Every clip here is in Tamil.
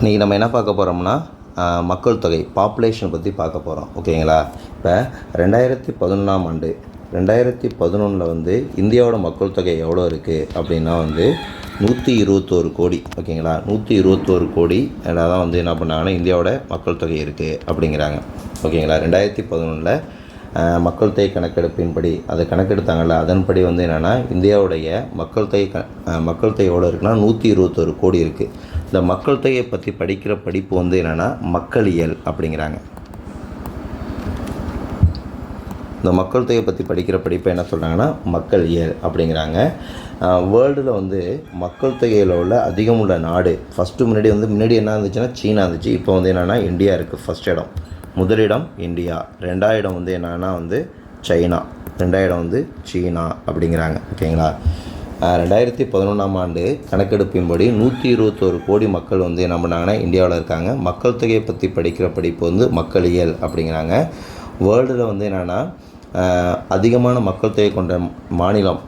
இன்றைக்கி நம்ம என்ன பார்க்க போகிறோம்னா மக்கள் தொகை பாப்புலேஷன் பற்றி பார்க்க போகிறோம். ஓகேங்களா? இப்போ 2011ஆம் ஆண்டு 2011 வந்து இந்தியாவோட மக்கள் தொகை எவ்வளோ இருக்குது அப்படின்னா 121 கோடி. ஓகேங்களா? 121 கோடி தான் என்ன பண்ணாங்கன்னா இந்தியாவோட மக்கள் தொகை இருக்குது அப்படிங்கிறாங்க. ஓகேங்களா? 2011 மக்கள் தொகை கணக்கெடுப்பின்படி அதை கணக்கெடுத்தாங்கள்ல, அதன்படி என்னென்னா இந்தியாவுடைய மக்கள் தொகை எவ்வளோ இருக்குன்னா 121 கோடி இருக்குது. இந்த மக்கள் தொகையை பற்றி படிக்கிற படிப்பு என்னென்னா மக்களியல் அப்படிங்கிறாங்க. இந்த மக்கள் தொகையை பற்றி படிக்கிற படிப்பை என்ன சொல்கிறாங்கன்னா மக்களியல் அப்படிங்கிறாங்க. வேர்ல்டில் மக்கள் தொகையில் உள்ள அதிகம் உள்ள நாடு முன்னாடி என்ன இருந்துச்சுன்னா சீனா இருந்துச்சு. இப்போ என்னென்னா இந்தியா இருக்குது. ஃபஸ்ட் இடம், முதலிடம் இந்தியா, ரெண்டாம் இடம் என்னென்னா சைனா, ரெண்டாம் இடம் சீனா அப்படிங்கிறாங்க. ஓகேங்களா? 2011ஆம் ஆண்டு கணக்கெடுப்பின்படி 121 கோடி மக்கள் என்ன பண்ணாங்கன்னா இந்தியாவில் இருக்காங்க. மக்கள் தொகையை பற்றி படிக்கிற படிப்பு மக்களியல் அப்படிங்கிறாங்க. வேர்ல்டில் என்னென்னா அதிகமான மக்கள் தொகை கொண்ட மாநிலம்,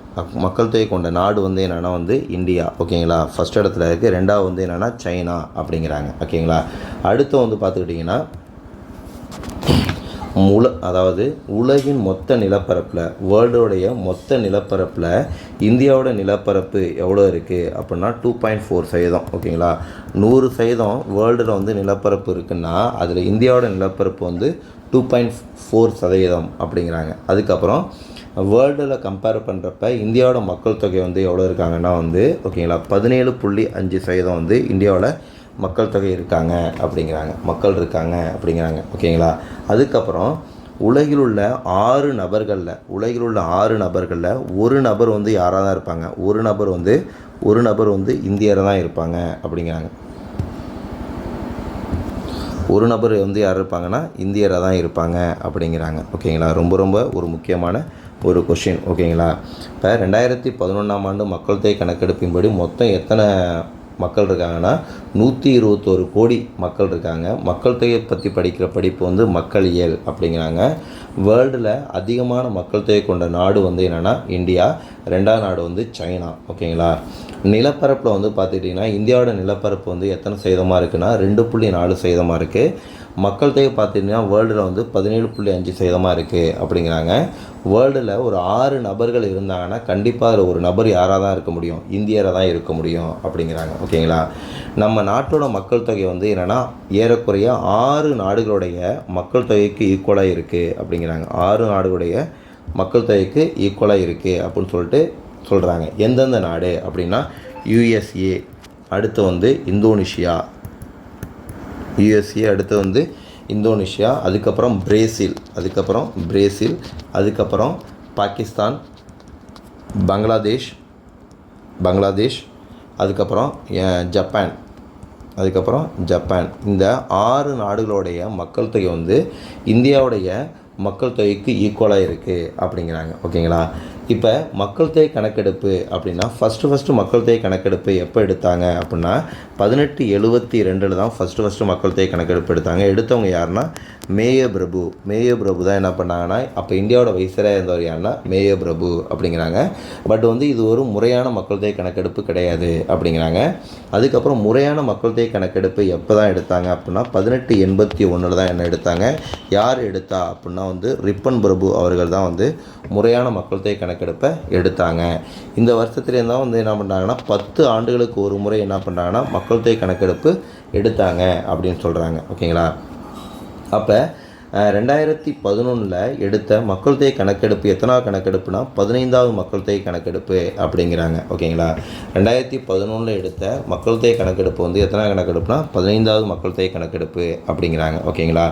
மக்கள் தொகை கொண்ட நாடு என்னென்னா இந்தியா. ஓகேங்களா? ஃபஸ்ட் இடத்துல இருக்குது. ரெண்டாவது என்னென்னா சைனா அப்படிங்கிறாங்க. ஓகேங்களா? அடுத்து பார்த்துக்கிட்டிங்கன்னா அதாவது உலகின் மொத்த நிலப்பரப்பில், வேர்ல்டோடைய மொத்த நிலப்பரப்பில் இந்தியாவோட நிலப்பரப்பு எவ்வளோ இருக்குது அப்படின்னா 2.4%. ஓகேங்களா? 100% வேர்ல்டில் நிலப்பரப்பு இருக்குன்னா அதில் இந்தியாவோட நிலப்பரப்பு 2.4% அப்படிங்கிறாங்க. அதுக்கப்புறம் வேர்ல்டில் கம்பேர் பண்ணுறப்ப இந்தியாவோட மக்கள் தொகை எவ்வளோ இருக்காங்கன்னா ஓகேங்களா 17.5% இந்தியாவோட மக்கள் தொகை இருக்காங்க அப்படிங்கிறாங்க. மக்கள் இருக்காங்க அப்படிங்கிறாங்க. ஓகேங்களா? அதுக்கப்புறம் உலகில் உள்ள 6 நபர்களில் ஒரு நபர் யாராக தான் இருப்பாங்க, ஒரு நபர் இந்தியராக தான் இருப்பாங்க அப்படிங்கிறாங்க. ஒரு நபர் யார் இருப்பாங்கன்னா இந்தியராக தான் இருப்பாங்க அப்படிங்கிறாங்க. ஓகேங்களா? ரொம்ப ஒரு முக்கியமான ஒரு கொஷின். ஓகேங்களா? இப்போ 2011ஆம் ஆண்டு மக்கள் தொகை கணக்கெடுப்பின்படி மொத்தம் எத்தனை மக்கள் இருக்காங்கன்னா 121 கோடி மக்கள் இருக்காங்க. மக்கள் தொகையை பற்றி படிக்கிற படிப்பு மக்களியல் அப்படிங்கிறாங்க. வேர்ல்டில் அதிகமான மக்கள் தொகை கொண்ட நாடு என்னென்னா இந்தியா, ரெண்டாவது நாடு சைனா. ஓகேங்களா? நிலப்பரப்பில் பார்த்துக்கிட்டிங்கன்னா இந்தியாவோட நிலப்பரப்பு எத்தனை சதவீதமாக இருக்குன்னா 2.4% இருக்குது. மக்கள் தொகை பார்த்திங்கன்னா வேர்ல்டில் 17.5% இருக்குது அப்படிங்கிறாங்க. வேர்ல்டில் ஒரு 6 நபர்கள் இருந்தாங்கன்னா கண்டிப்பாக அதில் ஒரு நபர் யாராக தான் இருக்க முடியும், இந்தியராக தான் இருக்க முடியும் அப்படிங்கிறாங்க. ஓகேங்களா? நம்ம நாட்டோட மக்கள் தொகை என்னென்னா ஏறக்குறைய 6 நாடுகளுடைய மக்கள் தொகைக்கு ஈக்குவலாக இருக்குது அப்படிங்கிறாங்க. 6 நாடுகளுடைய மக்கள் தொகைக்கு ஈக்குவலாக இருக்குது அப்படின்னு சொல்கிறாங்க. எந்தெந்த நாடு அப்படின்னா USA, அடுத்து இந்தோனேஷியா, அடுத்து இந்தோனேஷியா, அதுக்கப்புறம் பிரேசில், அதுக்கப்புறம் பாகிஸ்தான், பங்களாதேஷ், அதுக்கப்புறம் ஜப்பான். இந்த 6 நாடுகளுடைய மக்கள் தொகை இந்தியாவுடைய மக்கள் தொகைக்கு ஈக்குவலாக இருக்குது அப்படிங்கிறாங்க. ஓகேங்களா? இப்போ மக்கள் தொகை கணக்கெடுப்பு அப்படின்னா ஃபஸ்ட்டு மக்கள் தொகை கணக்கெடுப்பு எப்போ எடுத்தாங்க அப்படின்னா 1872 தான் ஃபஸ்ட்டு மக்கள் தொகை கணக்கெடுப்பு எடுத்தாங்க. எடுத்தவங்க யாருன்னா மேயோ பிரபு தான் என்ன பண்ணாங்கன்னா அப்போ இந்தியாவோட வைசராக இருந்தவர் யாருன்னா மேயோ பிரபு அப்படிங்கிறாங்க. பட் இது ஒரு முறையான மக்கள் தொகை கணக்கெடுப்பு கிடையாது அப்படிங்கிறாங்க. அதுக்கப்புறம் முறையான மக்கள் தொகை கணக்கெடுப்பு எப்போ தான் எடுத்தாங்க அப்படின்னா 1881 தான் என்ன எடுத்தாங்க. யார் எடுத்தா அப்படின்னா ரிப்பன் பிரபு அவர்கள் தான் முறையான மக்கள் தொகை கணக்கெடுப்பை எடுத்தாங்க. இந்த வருஷத்துலேயே தான் என்ன பண்ணுறாங்கன்னா 10 ஆண்டுகளுக்கு ஒரு முறை என்ன பண்ணுறாங்கன்னா மக்கள் தொகை கணக்கெடுப்பு எடுத்தாங்க அப்படின்னு சொல்கிறாங்க. ஓகேங்களா? அப்போ 2011 எடுத்த மக்கள் தொகை கணக்கெடுப்பு எத்தனாவது கணக்கெடுப்புனா 15வது மக்கள் தொகை கணக்கெடுப்பு அப்படிங்கிறாங்க. ஓகேங்களா? 2011 எடுத்த மக்கள் தொகை கணக்கெடுப்பு எத்தனாவது கணக்கெடுப்புனா 15வது மக்கள் தொகை கணக்கெடுப்பு அப்படிங்கிறாங்க. ஓகேங்களா?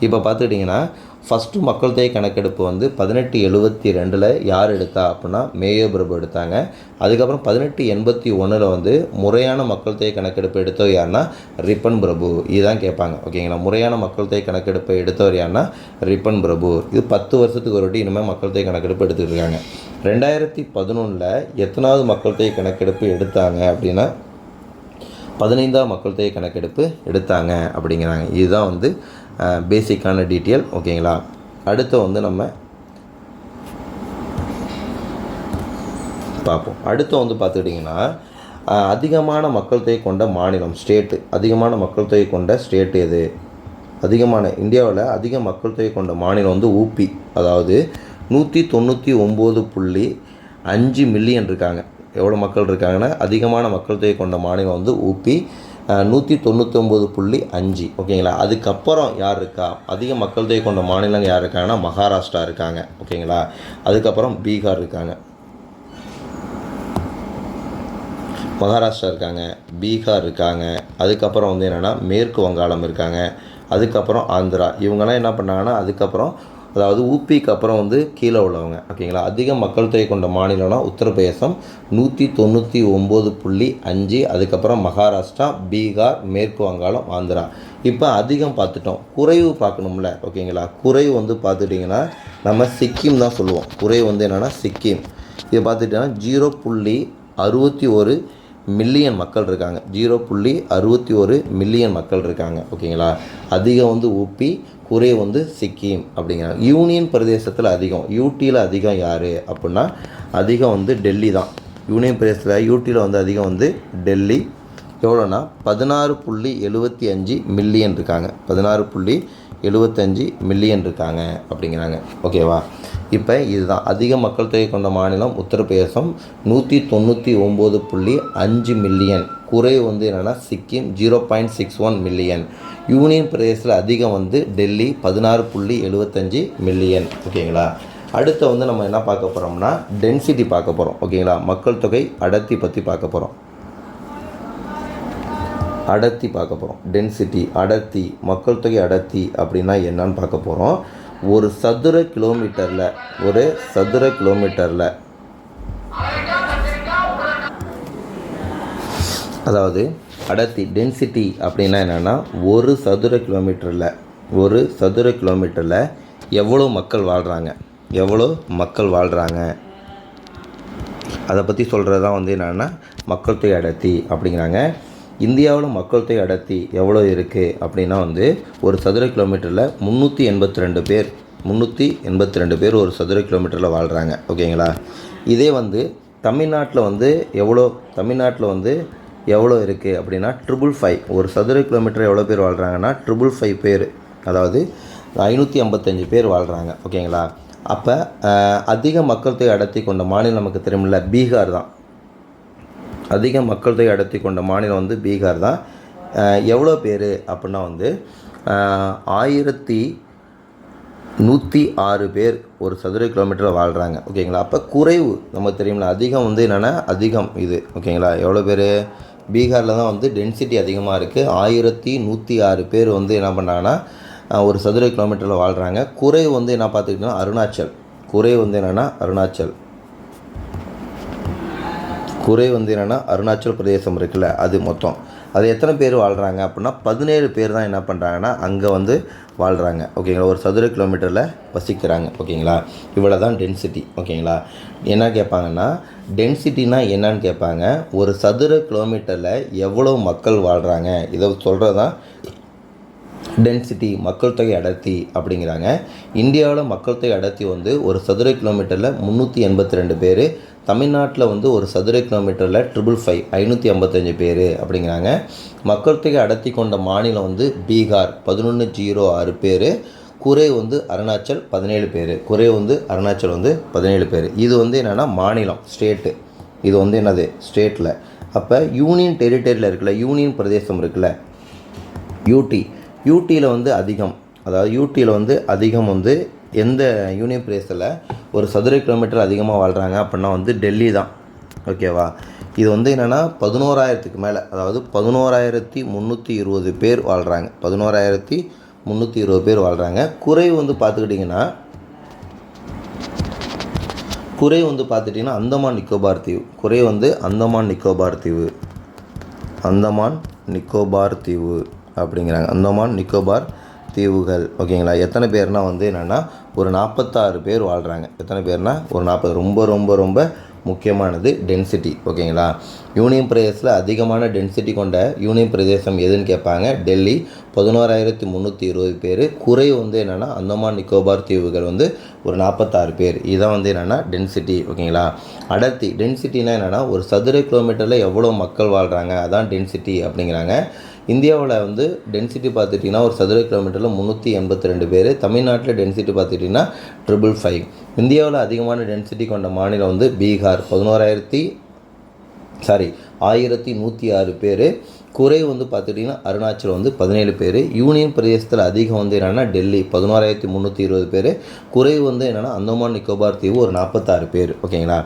இப்போ பார்த்துக்கிட்டிங்கன்னா ஃபஸ்ட்டு மக்கள் தொகை கணக்கெடுப்பு 1872 யார் எடுத்தா அப்படின்னா மேயோ பிரபு எடுத்தாங்க. அதுக்கப்புறம் 1881 முறையான மக்கள் தொகை கணக்கெடுப்பு எடுத்தவர் யாருன்னா ரிப்பன் பிரபு. இதுதான் கேட்பாங்க. ஓகேங்களா? முறையான மக்கள் தொகை கணக்கெடுப்பை எடுத்தவர் யாருன்னா ரிப்பன் பிரபு. இது 10 வருஷத்துக்கு ஒரு வாட்டி இனிமேல் மக்கள் தொகை கணக்கெடுப்பு எடுத்துகிட்டு இருக்காங்க. 2011 எத்தனாவது மக்கள் தொகை கணக்கெடுப்பு எடுத்தாங்க அப்படின்னா 15வது மக்கள் தொகை கணக்கெடுப்பு எடுத்தாங்க அப்படிங்கிறாங்க. இதுதான் பேசிக்கான டீட்டெயில். ஓகேங்களா? அடுத்து நம்ம பார்ப்போம். அடுத்து பார்த்துக்கிட்டிங்கன்னா அதிகமான மக்கள் தொகை கொண்ட மாநிலம் ஸ்டேட்டு, அதிகமான மக்கள் தொகை கொண்ட ஸ்டேட் எது? இந்தியாவில் அதிக மக்கள் தொகை கொண்ட மாநிலம் வந்து ஊபி. அதாவது 199.5 மில்லியன் இருக்காங்க. எவ்வளோ மக்கள் இருக்காங்கன்னா அதிகமான மக்கள் தொகை கொண்ட மாநிலம் வந்து ஊபி, 199.5. ஓகேங்களா. அதுக்கப்புறம் யார் இருக்கா? அதிக மக்கள் தொகை கொண்ட மாநிலங்கள் யார் இருக்காங்கன்னா மகாராஷ்டிரா இருக்காங்க. ஓகேங்களா. அதுக்கப்புறம் பீகார் இருக்காங்க, மகாராஷ்டிரா இருக்காங்க, பீகார் இருக்காங்க. அதுக்கப்புறம் வந்து என்னென்னா மேற்கு வங்காளம் இருக்காங்க. அதுக்கப்புறம் ஆந்திரா. இவங்கெல்லாம் என்ன பண்ணாங்கன்னா அதுக்கப்புறம், அதாவது ஊபிக்கு அப்புறம் வந்து கீழே உள்ளவங்க. ஓகேங்களா. அதிக மக்கள் தொகை கொண்ட மாநிலம்னா உத்தரப்பிரதேசம் 199.5. அதுக்கப்புறம் மகாராஷ்டிரா, பீகார், மேற்கு வங்காளம், ஆந்திரா. இப்போ அதிகம் பார்த்துட்டோம், குறைவு பார்க்கணும்ல. ஓகேங்களா. குறைவு வந்து பார்த்துட்டிங்கன்னா நம்ம சிக்கிம் தான் சொல்லுவோம். குறைவு வந்து என்னென்னா சிக்கிம். இதை பார்த்துட்டிங்கன்னா 0.61 மில்லியன் மக்கள் இருக்காங்க. 0.61 மில்லியன் மக்கள் இருக்காங்க. ஓகேங்களா. அதிகம் வந்து ஊபி, குறைவு வந்து சிக்கிம் அப்படிங்கிறாங்க. யூனியன் பிரதேசத்தில் அதிகம், யூடியில் அதிகம் யார் அப்படின்னா அதிகம் வந்து டெல்லி தான். யூனியன் பிரதேசத்தில் யூடியில் வந்து அதிகம் வந்து டெல்லி. எவ்வளோன்னா 16.75 மில்லியன் இருக்காங்க. 16.75 மில்லியன் இருக்காங்க அப்படிங்கிறாங்க. ஓகேவா. இப்போ இதுதான் அதிக மக்கள் தொகை கொண்ட மாநிலம் உத்தரப்பிரதேசம் 199.5 மில்லியன். குறைவு வந்து என்னென்னா சிக்கிம் 0.61 மில்லியன். யூனியன் பிரதேசத்தில் அதிகம் வந்து டெல்லி 16.75 மில்லியன். ஓகேங்களா. அடுத்து வந்து நம்ம என்ன பார்க்க போகிறோம்னா டென்சிட்டி பார்க்க போகிறோம். ஓகேங்களா. மக்கள் தொகை அடர்த்தி பற்றி பார்க்க போகிறோம். அடர்த்தி பார்க்க போகிறோம். டென்சிட்டி, அடர்த்தி, மக்கள் தொகை அடர்த்தி அப்படின்னா என்னன்னு பார்க்க போகிறோம். ஒரு சதுர கிலோமீட்டரில் அதாவது அடர்த்தி டென்சிட்டி அப்படின்னா என்னென்னா ஒரு சதுர கிலோமீட்டரில் எவ்வளோ மக்கள் வாழ்கிறாங்க அதை பற்றி சொல்கிறது தான் வந்து என்னென்னா மக்கள் தொகை அடர்த்தி அப்படிங்கிறாங்க. இந்தியாவில் மக்கள் தொகை அடர்த்தி எவ்வளோ இருக்குது அப்படின்னா வந்து ஒரு சதுர கிலோமீட்டரில் 382 பேர் ஒரு சதுர கிலோமீட்டரில் வாழ்கிறாங்க. ஓகேங்களா. இதே வந்து தமிழ்நாட்டில் வந்து எவ்வளோ இருக்குது அப்படின்னா 555. ஒரு சதுர கிலோமீட்டர் எவ்வளோ பேர் வாழ்கிறாங்கன்னா 555 பேர், அதாவது 555 பேர் வாழ்கிறாங்க. ஓகேங்களா. அப்போ அதிக மக்கள் தொகை அடர்த்தி கொண்ட மாநிலம் நமக்கு தெரியுமில்ல, பீகார் தான். அதிக மக்கள் தொகை அடர்த்தி கொண்ட மாநிலம் வந்து பீகார் தான். எவ்வளோ பேர் அப்படின்னா வந்து 1106 பேர் ஒரு சதுர கிலோமீட்டரில் வாழ்கிறாங்க. ஓகேங்களா. அப்போ குறைவு நமக்கு தெரியுமில்ல, அதிகம் வந்து என்னென்னா அதிகம் இது. ஓகேங்களா. எவ்வளோ பேர்? பீகாரில் தான் வந்து டென்சிட்டி அதிகமாக இருக்குது. 1106 பேர் வந்து என்ன பண்ணாங்கன்னா ஒரு சதுர கிலோமீட்டரில் வாழ்கிறாங்க. குறைவு வந்து என்ன பார்த்துக்கிட்டோன்னா அருணாச்சல். குறைவு வந்து என்னென்னா அருணாச்சல் பிரதேசம் இருக்குல்ல, அது மொத்தம் அது எத்தனை பேர் வாழ்கிறாங்க அப்படின்னா 17 பேர் தான் என்ன பண்ணுறாங்கன்னா அங்கே வந்து வாழ்கிறாங்க. ஓகேங்களா. ஒரு சதுர கிலோமீட்டரில் வசிக்கிறாங்க. ஓகேங்களா. இவ்வளோ தான் டென்சிட்டி. ஓகேங்களா. என்ன கேட்பாங்கன்னா டென்சிட்டினா என்னன்னு கேட்பாங்க. ஒரு சதுர கிலோமீட்டரில் எவ்வளோ மக்கள் வாழ்கிறாங்க இதை சொல்கிறது தான் டென்சிட்டி, மக்கள் தொகை அடர்த்தி அப்படிங்கிறாங்க. இந்தியாவில் மக்கள் தொகை அடர்த்தி வந்து ஒரு சதுர கிலோமீட்டரில் 382 பேர். தமிழ்நாட்டில் வந்து ஒரு சதுர கிலோமீட்டரில் 555 பேர் அப்படிங்கிறாங்க. மக்கள் தொகை அடர்த்தி கொண்ட மாநிலம் வந்து பீகார் 1106 பேர். குறைவு வந்து அருணாச்சல் 17 பேர். அருணாச்சல் 17 பேர். இது வந்து என்னென்னா மாநிலம், ஸ்டேட்டு. இது வந்து என்னது ஸ்டேட்டில். அப்போ யூனியன் டெரிட்டரியில் இருக்குல்ல, யூனியன் பிரதேசம் இருக்குல்ல, யூடியில் வந்து அதிகம், அதாவது யூடியில் வந்து அதிகம் வந்து எந்த யூனியன் பிரதேசத்தில் ஒரு சதுர கிலோமீட்டர் அதிகமாக வாழ்கிறாங்க அப்படின்னா வந்து டெல்லி தான். ஓகேவா. இது வந்து என்னென்னா 11,000க்கு மேலே, அதாவது 11,320 பேர் வாழ்கிறாங்க. 11,320 பேர் வாழ்கிறாங்க. குறைவு வந்து பார்த்துக்கிட்டிங்கன்னா அந்தமான் நிக்கோபார் தீவு. குறைவு வந்து அந்தமான் நிக்கோபார் தீவு அப்படிங்கிறாங்க. அந்தமான் நிக்கோபார் தீவுகள். ஓகேங்களா. எத்தனை பேர்னால் வந்து என்னென்னா ஒரு 46 பேர் வாழ்கிறாங்க. எத்தனை பேர்னால் ஒரு 40. ரொம்ப ரொம்ப ரொம்ப முக்கியமானது டென்சிட்டி. ஓகேங்களா. யூனியன் பிரதேசத்தில் அதிகமான டென்சிட்டி கொண்ட யூனியன் பிரதேசம் எதுன்னு கேட்பாங்க. டெல்லி 11,320 பேர். குறை வந்து என்னென்னா அந்தமான் நிக்கோபார் தீவுகள் வந்து ஒரு 46 பேர். இதான் வந்து என்னென்னா டென்சிட்டி. ஓகேங்களா. அடர்த்தி டென்சிட்டினா என்னென்னா ஒரு சதுர கிலோமீட்டரில் எவ்வளோ மக்கள் வாழ்கிறாங்க, அதான் டென்சிட்டி அப்படிங்கிறாங்க. இந்தியாவில் வந்து டென்சிட்டி பார்த்துட்டிங்கன்னா ஒரு சதுர கிலோமீட்டரில் 382 பேர். தமிழ்நாட்டில் டென்சிட்டி பார்த்துட்டிங்கன்னா 555. இந்தியாவில் அதிகமான டென்சிட்டி கொண்ட மாநிலம் வந்து பீகார் 1106 பேர். குறை வந்து பார்த்துட்டிங்கன்னா அருணாச்சல் வந்து 17 பேர். யூனியன் பிரதேசத்தில் அதிகம் வந்து என்னென்னா டெல்லி 11,320 பேர். குறை வந்து என்னென்னா அந்தமான் நிக்கோபார் தீவு ஒரு 46 பேர். ஓகேங்களா.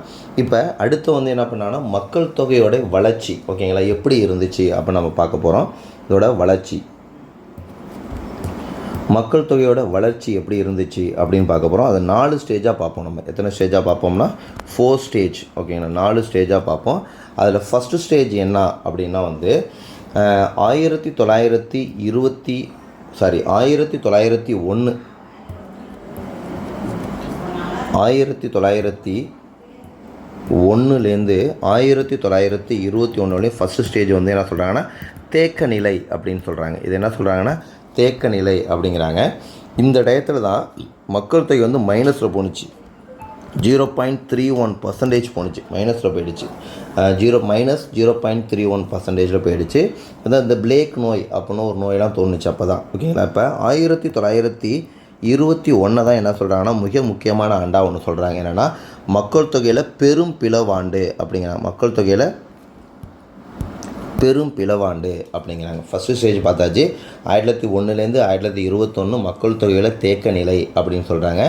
இப்போ அடுத்து வந்து என்ன பண்ணாங்கன்னா மக்கள் தொகையோட வளர்ச்சி ஓகேங்களா எப்படி இருந்துச்சு அப்போ நம்ம பார்க்க போகிறோம். இதோட வளர்ச்சி மக்கள் தொகையோட வளர்ச்சி எப்படி இருந்துச்சு அப்படின்னு பார்க்க போகிறோம். அதை 4 ஸ்டேஜாக பார்ப்போம். நம்ம எத்தனை ஸ்டேஜாக பார்ப்போம்னா 4 ஸ்டேஜ். ஓகேங்களா. 4 ஸ்டேஜாக பார்ப்போம். அதில் ஃபஸ்ட்டு ஸ்டேஜ் என்ன அப்படின்னா வந்து 1901லேருந்து 1921 ஃபஸ்ட்டு ஸ்டேஜ் வந்து என்ன சொல்கிறாங்கன்னா தேக்க நிலை அப்படின்னு சொல்கிறாங்க. இது என்ன சொல்கிறாங்கன்னா தேக்க நிலை அப்படிங்கிறாங்க. இந்த டயத்தில் தான் மக்கள் தொகை வந்து மைனஸில் போணுச்சு. 0.31% போணுச்சு. மைனஸில் போயிடுச்சு. -0.31% போயிடுச்சு. அதான் இந்த பிளேக் நோய் அப்படின்னு ஒரு நோயெல்லாம் தோணுச்சு அப்போ தான். ஓகேங்களா. இப்போ 1921 தான் என்ன சொல்கிறாங்கன்னா மிக முக்கியமான ஆண்டாக ஒன்று சொல்கிறாங்க. என்னென்னா மக்கள் தொகையில் பெரும் பிளவாண்டு அப்படிங்கிறாங்க. மக்கள் தொகையில் பெரும் பிளவாண்டு அப்படிங்கிறாங்க. ஃபஸ்ட்டு ஸ்டேஜ் பார்த்தாச்சு. 1901லேருந்து 1921 மக்கள் தொகையில் தேக்க நிலை அப்படின்னு சொல்கிறாங்க.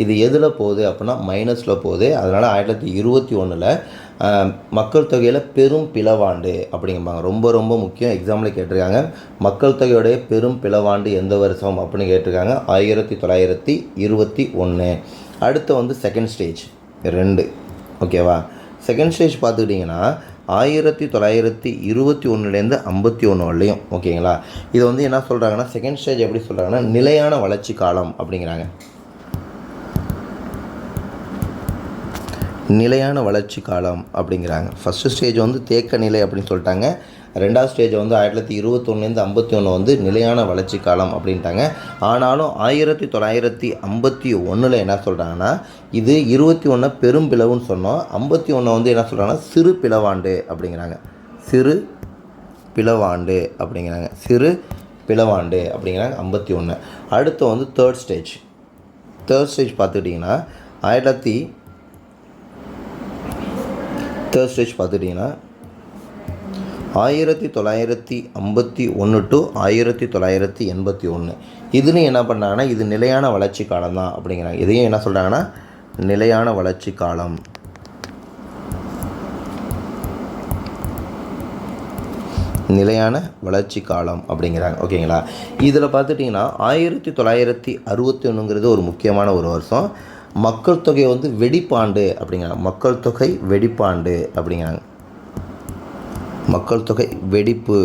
இது எதில் போகுது அப்படின்னா மைனஸில் போகுது. அதனால் 1921 மக்கள் தொகையில் பெரும் பிளவாண்டு அப்படிங்கிறாங்க. ரொம்ப ரொம்ப முக்கியம். எக்ஸாம்பிள் கேட்டிருக்காங்க. மக்கள் தொகையுடைய பெரும் பிளவாண்டு எந்த வருஷம் அப்படின்னு கேட்டிருக்காங்க. 1921. அடுத்து வந்து செகண்ட் ஸ்டேஜ் 2. ஓகேவா. செகண்ட் ஸ்டேஜ் பார்த்துக்கிட்டிங்கன்னா 1921லேருந்து 51 வரலையும். ஓகேங்களா. இது வந்து என்ன சொல்கிறாங்கன்னா செகண்ட் ஸ்டேஜ் எப்படி சொல்கிறாங்கன்னா நிலையான வளர்ச்சி காலம் அப்படிங்கிறாங்க. நிலையான வளர்ச்சி காலம் அப்படிங்கிறாங்க. ஃபஸ்ட்டு ஸ்டேஜ் வந்து தேக்க நிலை அப்படின்னு சொல்லிட்டாங்க. ரெண்டாவது ஸ்டேஜ் வந்து 1921லேருந்து 51 வந்து நிலையான வளர்ச்சி காலம் அப்படின்ட்டாங்க. ஆனாலும் 1951 என்ன சொல்கிறாங்கன்னா இது 21 பெரும் பிளவுன்னு சொன்னோம். 51 வந்து என்ன சொல்கிறாங்கன்னா சிறு பிளவாண்டு அப்படிங்கிறாங்க. சிறு பிளவாண்டு அப்படிங்கிறாங்க. சிறு பிளவாண்டு அப்படிங்கிறாங்க 51. அடுத்து வந்து தேர்ட் ஸ்டேஜ் பார்த்துக்கிட்டிங்கன்னா 1951 டு 1981. இதுலையும் என்ன பண்ணாங்கன்னா இது நிலையான வளர்ச்சி காலம் தான் அப்படிங்கிறாங்க. இதையும் என்ன சொல்கிறாங்கன்னா நிலையான வளர்ச்சி காலம். நிலையான வளர்ச்சி காலம் அப்படிங்கிறாங்க. ஓகேங்களா. இதில் பார்த்துட்டிங்கன்னா 1961ங்கிறது ஒரு முக்கியமான ஒரு வருஷம். மக்கள் தொகை வந்து வெடிப்பாண்டு அப்படிங்கிறாங்க. மக்கள் தொகை வெடிப்பாண்டு அப்படிங்கிறாங்க. மக்கள் தொகை வெடிப்பு.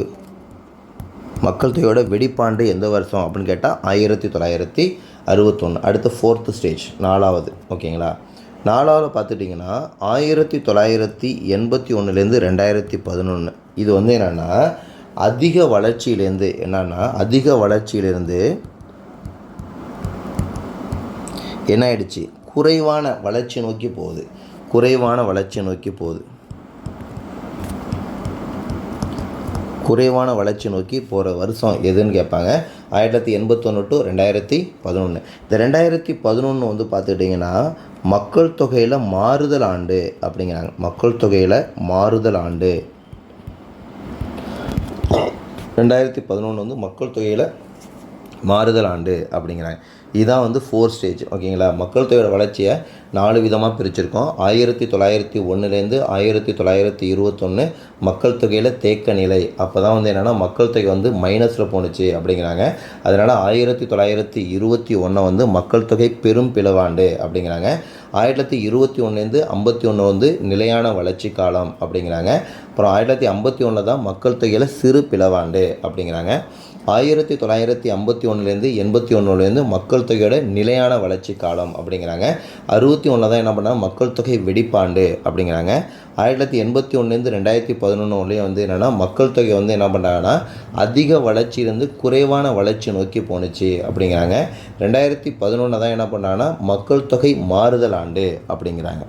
மக்கள் தொகையோட வெடிப்பாண்டு எந்த வருஷம் அப்படின்னு கேட்டால் 1961. அடுத்து ஃபோர்த்து ஸ்டேஜ் 4வது. ஓகேங்களா. 4வது பார்த்துட்டிங்கன்னா 1981லேருந்து 2011. இது வந்து என்னென்னா அதிக வளர்ச்சியிலேருந்து என்ன ஆயிடுச்சு குறைவான வளர்ச்சி நோக்கி போகிற வருஷம் எதுன்னு கேட்பாங்க. 1981 டு 2011. இந்த 2011 வந்து பார்த்துக்கிட்டிங்கன்னா மக்கள் தொகையில் மாறுதல் ஆண்டு அப்படிங்கிறாங்க. மக்கள் தொகையில் மாறுதல் ஆண்டு 2011 வந்து மக்கள் தொகையில் மாறுதல் ஆண்டு அப்படிங்கிறாங்க. இதுதான் வந்து 4 ஸ்டேஜ். ஓகேங்களா. மக்கள் தொகையோட வளர்ச்சியை 4 விதமாக பிரிச்சிருக்கோம். 1901லேருந்து 1921 மக்கள் தொகையில் தேக்க நிலை. அப்போ தான் வந்து என்னென்னா மக்கள் தொகை வந்து மைனஸில் போணுச்சு அப்படிங்கிறாங்க. அதனால் 1921 வந்து மக்கள் தொகை பெரும் பிளவாண்டு அப்படிங்கிறாங்க. 1921லேருந்து 51 வந்து நிலையான வளர்ச்சி காலம் அப்படிங்கிறாங்க. அப்புறம் 1951 தான் மக்கள் தொகையில் சிறு பிளவாண்டு அப்படிங்கிறாங்க. 1951லேருந்து 81 மக்கள் தொகையோட நிலையான வளர்ச்சி காலம் அப்படிங்கிறாங்க. 61 தான் என்ன பண்ணால் மக்கள் தொகை வெடிப்பாண்டு அப்படிங்கிறாங்க. 1981 2011 வந்து என்னென்னா மக்கள் தொகை வந்து என்ன பண்ணுறாங்கன்னா அதிக வளர்ச்சியிலேருந்து குறைவான வளர்ச்சி நோக்கி போணுச்சு அப்படிங்கிறாங்க. 2011 தான் என்ன பண்ணாங்கன்னா மக்கள் தொகை மாறுதல் ஆண்டு அப்படிங்கிறாங்க.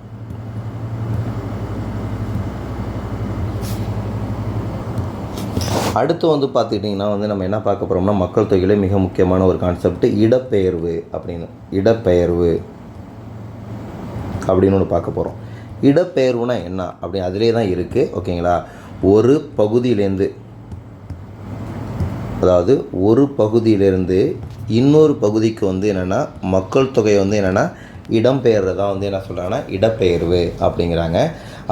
அடுத்து வந்து பார்த்துக்கிட்டிங்கன்னா வந்து நம்ம என்ன பார்க்க போகிறோம்னா மக்கள் தொகையிலே மிக முக்கியமான ஒரு கான்செப்ட் இடப்பெயர்வு அப்படின்னு. இடப்பெயர்வு அப்படின்னு ஒன்று பார்க்க போகிறோம். இடப்பெயர்வுனா என்ன அப்படி அதிலே தான் இருக்குது. ஓகேங்களா, ஒரு பகுதியிலேருந்து, அதாவது ஒரு பகுதியிலேருந்து இன்னொரு பகுதிக்கு வந்து என்னென்னா மக்கள் தொகை வந்து என்னென்னா இடம்பெயர்றதான் வந்து என்ன சொல்கிறாங்கன்னா இடப்பெயர்வு அப்படிங்கிறாங்க.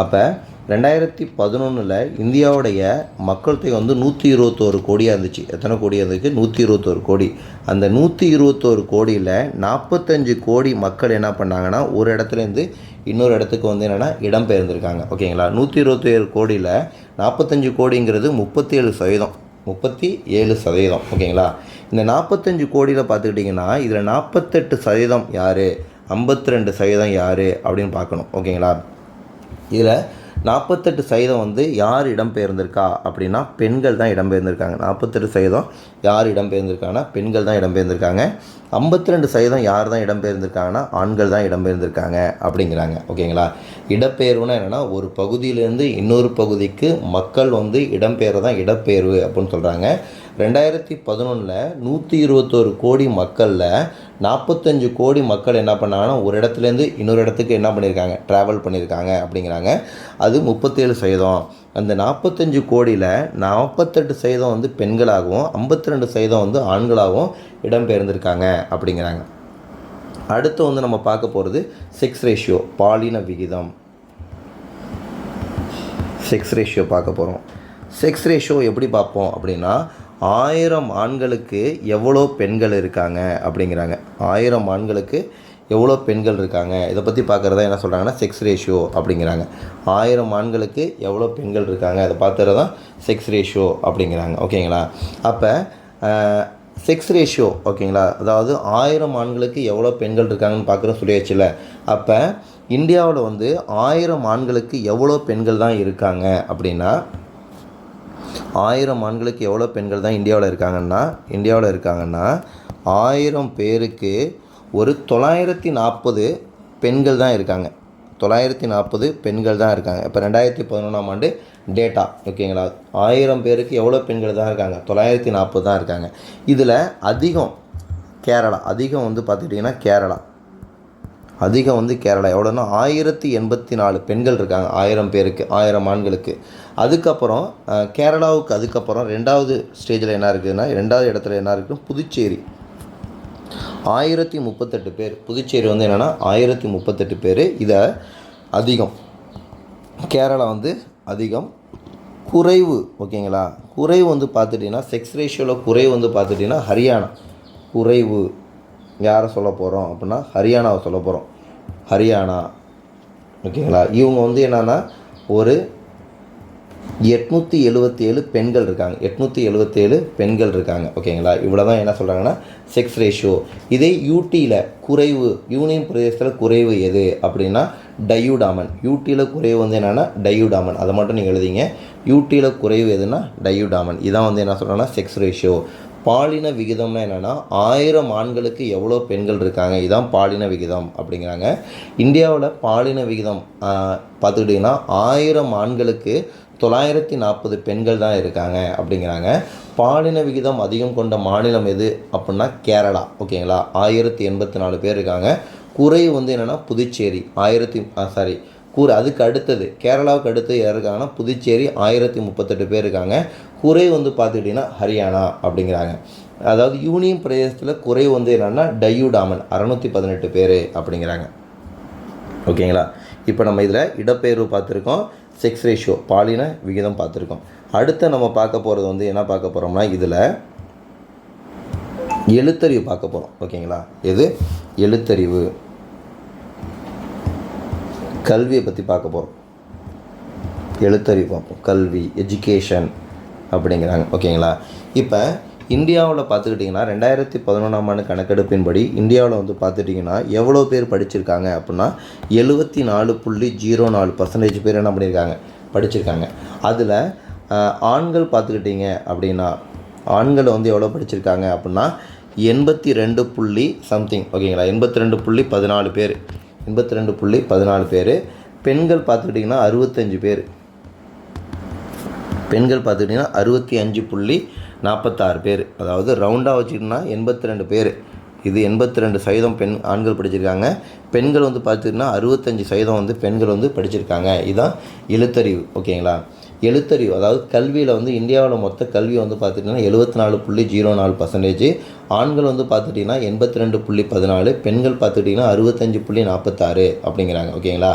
அப்போ 2011 இந்தியாவுடைய மக்கள் தொகை வந்து 121 கோடியாக இருந்துச்சு. எத்தனை கோடி இருந்துச்சு? 121 கோடி. அந்த 121 கோடியில் 45 கோடி மக்கள் என்ன பண்ணாங்கன்னா ஒரு இடத்துலேருந்து இன்னொரு இடத்துக்கு வந்து என்னென்னா இடம்பெயர்ந்திருக்காங்க. ஓகேங்களா, 127 கோடியில் 45 கோடிங்கிறது 37%. 37%. ஓகேங்களா, இந்த 45 கோடியில் பார்த்துக்கிட்டிங்கன்னா இதில் 48% யார், 52% யார் அப்படின்னு பார்க்கணும். ஓகேங்களா, இதில் 48% வந்து யார் இடம்பெயர்ந்திருக்கா அப்படின்னா பெண்கள் தான் இடம்பெயர்ந்திருக்காங்க. 48% யார் இடம்பெயர்ந்திருக்காங்கன்னா பெண்கள் தான் இடம்பெயர்ந்திருக்காங்க. 52% யார் தான் இடம்பெயர்ந்திருக்காங்கன்னா ஆண்கள் தான் இடம்பெயர்ந்திருக்காங்க அப்படிங்கிறாங்க. ஓகேங்களா, இடப்பெயர்வுனா என்னென்னா ஒரு பகுதியிலேருந்து இன்னொரு பகுதிக்கு மக்கள் வந்து இடம்பெயர்தான் இடப்பெயர்வு அப்படின்னு சொல்கிறாங்க. 2011 121 கோடி மக்களில் 45 கோடி மக்கள் என்ன பண்ணாங்கன்னா ஒரு இடத்துலேருந்து இன்னொரு இடத்துக்கு என்ன பண்ணியிருக்காங்க, ட்ராவல் பண்ணியிருக்காங்க அப்படிங்கிறாங்க. அது 37%. அந்த 45 கோடியில் 48% வந்து பெண்களாகவும் 52% வந்து ஆண்களாகவும் இடம்பெயர்ந்திருக்காங்க அப்படிங்கிறாங்க. அடுத்து வந்து நம்ம பார்க்க போகிறது செக்ஸ் ரேஷியோ, பாலின விகிதம். செக்ஸ் ரேஷியோ பார்க்க போகிறோம். செக்ஸ் ரேஷியோ எப்படி பார்ப்போம் அப்படின்னா 1000 ஆண்களுக்கு எவ்வளோ பெண்கள் இருக்காங்க அப்படிங்கிறாங்க. 1000 ஆண்களுக்கு எவ்வளோ பெண்கள் இருக்காங்க இதை பற்றி பார்க்குறதா என்ன சொல்கிறாங்கன்னா செக்ஸ் ரேஷியோ அப்படிங்கிறாங்க. 1000 ஆண்களுக்கு எவ்வளோ பெண்கள் இருக்காங்க அதை பார்த்துறது தான் செக்ஸ் ரேஷியோ அப்படிங்கிறாங்க. ஓகேங்களா, அப்போ செக்ஸ் ரேஷியோ ஓகேங்களா, அதாவது 1000 ஆண்களுக்கு எவ்வளோ பெண்கள் இருக்காங்கன்னு பார்க்குறோம் சொல்லியாச்சுல. அப்போ இந்தியாவில் வந்து 1000 ஆண்களுக்கு எவ்வளோ பெண்கள் தான் இருக்காங்க அப்படின்னா 1000 ஆண்களுக்கு எவ்வளோ பெண்கள் தான் இந்தியாவில் இருக்காங்கன்னா 1000 பேருக்கு ஒரு 940 பெண்கள் தான் இருக்காங்க. 940 பெண்கள் தான் இருக்காங்க. இப்போ 2011ஆம் ஆண்டு டேட்டா. ஓகேங்களா, 1000 பேருக்கு எவ்வளோ பெண்கள் தான் இருக்காங்க? 940 தான் இருக்காங்க. இதில் அதிகம் கேரளா. அதிகம் வந்து பார்த்துக்கிட்டிங்கன்னா கேரளா அதிகம் வந்து கேரளா எவ்வளோன்னா 1084 பெண்கள் இருக்காங்க 1000 பேருக்கு, 1000 ஆண்களுக்கு. அதுக்கப்புறம் கேரளாவுக்கு அதுக்கப்புறம் 2வது ஸ்டேஜில் என்ன இருக்குதுன்னா 2வது இடத்துல என்ன இருக்குது, புதுச்சேரி 1038 பேர். புதுச்சேரி வந்து என்னென்னா 1038 பேர். இதை அதிகம். கேரளா வந்து அதிகம். குறைவு ஓகேங்களா, குறைவு வந்து பார்த்துட்டிங்கன்னா செக்ஸ் ரேஷியோவில் குறைவு வந்து பார்த்துட்டிங்கன்னா ஹரியானா. குறைவு யாரை சொல்ல போகிறோம் அப்படின்னா ஹரியானாவை சொல்ல போகிறோம். ஹரியானா ஓகேங்களா, இவங்க வந்து என்னென்னா ஒரு 877 பெண்கள் இருக்காங்க. 877 பெண்கள் இருக்காங்க. ஓகேங்களா, இவ்வளோ தான் என்ன சொல்கிறாங்கன்னா செக்ஸ் ரேஷியோ. இதே யூடியில் குறைவு, யூனியன் பிரதேசத்தில் குறைவு எது அப்படின்னா டயூடாமன். யூடியில் குறைவு வந்து என்னென்னா டயூடாமன். அதை மட்டும் நீங்கள் எழுதிங்க. யூடியில் குறைவு எதுனா டயூடாமன். இதான் வந்து என்ன சொல்கிறாங்கன்னா செக்ஸ் ரேஷியோ. பாலின விகிதம்னா என்னென்னா 1000 ஆண்களுக்கு எவ்வளோ பெண்கள் இருக்காங்க, இதுதான் பாலின விகிதம் அப்படிங்கிறாங்க. இந்தியாவில் பாலின விகிதம் பார்த்துக்கிட்டிங்கன்னா 1000 ஆண்களுக்கு 940 பெண்கள் தான் இருக்காங்க அப்படிங்கிறாங்க. பாலின விகிதம் அதிகம் கொண்ட மாநிலம் எது அப்படின்னா கேரளா. ஓகேங்களா, 1084 பேர் இருக்காங்க. குறைவு வந்து என்னென்னா புதுச்சேரி அதுக்கு அடுத்தது கேரளாவுக்கு அடுத்து யார் இருக்காங்கன்னா புதுச்சேரி 1038 பேர் இருக்காங்க. குறைவு வந்து பார்த்துக்கிட்டிங்கன்னா ஹரியானா அப்படிங்கிறாங்க. அதாவது யூனியன் பிரதேசத்தில் குறைவு வந்து என்னென்னா டயூடாமன் 618 பேர் அப்படிங்கிறாங்க. ஓகேங்களா, இப்போ நம்ம இதில் இடப்பெயர்வு பார்த்துருக்கோம், செக்ஸ் ரேஷியோ பாலின விகிதம் பார்த்துருக்கோம். அடுத்து நம்ம பார்க்க போகிறது வந்து என்ன பார்க்க போகிறோம்னா இதில் எழுத்தறிவு பார்க்க போகிறோம். ஓகேங்களா, எது எழுத்தறிவு, கல்வியை பற்றி பார்க்க போகிறோம். எழுத்தறிவு பார்ப்போம், கல்வி எஜுகேஷன் அப்படிங்கிறாங்க. ஓகேங்களா, இப்போ இந்தியாவில் பார்த்துக்கிட்டிங்கன்னா 2011ஆம் ஆண்டு கணக்கெடுப்பின்படி இந்தியாவில் வந்து பார்த்துட்டிங்கன்னா எவ்வளோ பேர் படிச்சிருக்காங்க அப்படின்னா 74.04% பேர் என்ன பண்ணியிருக்காங்க, படிச்சிருக்காங்க. அதில் ஆண்கள் பார்த்துக்கிட்டிங்க அப்படின்னா ஆண்கள் வந்து எவ்வளோ படிச்சிருக்காங்க அப்படின்னா 82 சம்திங், ஓகேங்களா, 82.14 பேர், 82.14 பேர். பெண்கள் பார்த்துக்கிட்டிங்கன்னா 65 பேர், பெண்கள் பார்த்துக்கிட்டிங்கன்னா 65.46 பேர். அதாவது ரவுண்டாக வச்சுக்கிட்டோன்னா 82 பேர். இது 82% பெண் ஆண்கள் படிச்சிருக்காங்க. பெண்கள் வந்து பார்த்துக்கிட்டிங்கன்னா 65% வந்து பெண்கள் வந்து படிச்சிருக்காங்க. இதுதான் எழுத்தறிவு, ஓகேங்களா. எழுத்தறிவு அதாவது கல்வியில் வந்து இந்தியாவில் மொத்த கல்வி வந்து பார்த்துட்டிங்கன்னா 74.04%, ஆண்கள் வந்து பார்த்துட்டிங்கன்னா 82.14, பெண்கள் பார்த்துட்டிங்கன்னா 65.46 அப்படிங்கிறாங்க, ஓகேங்களா.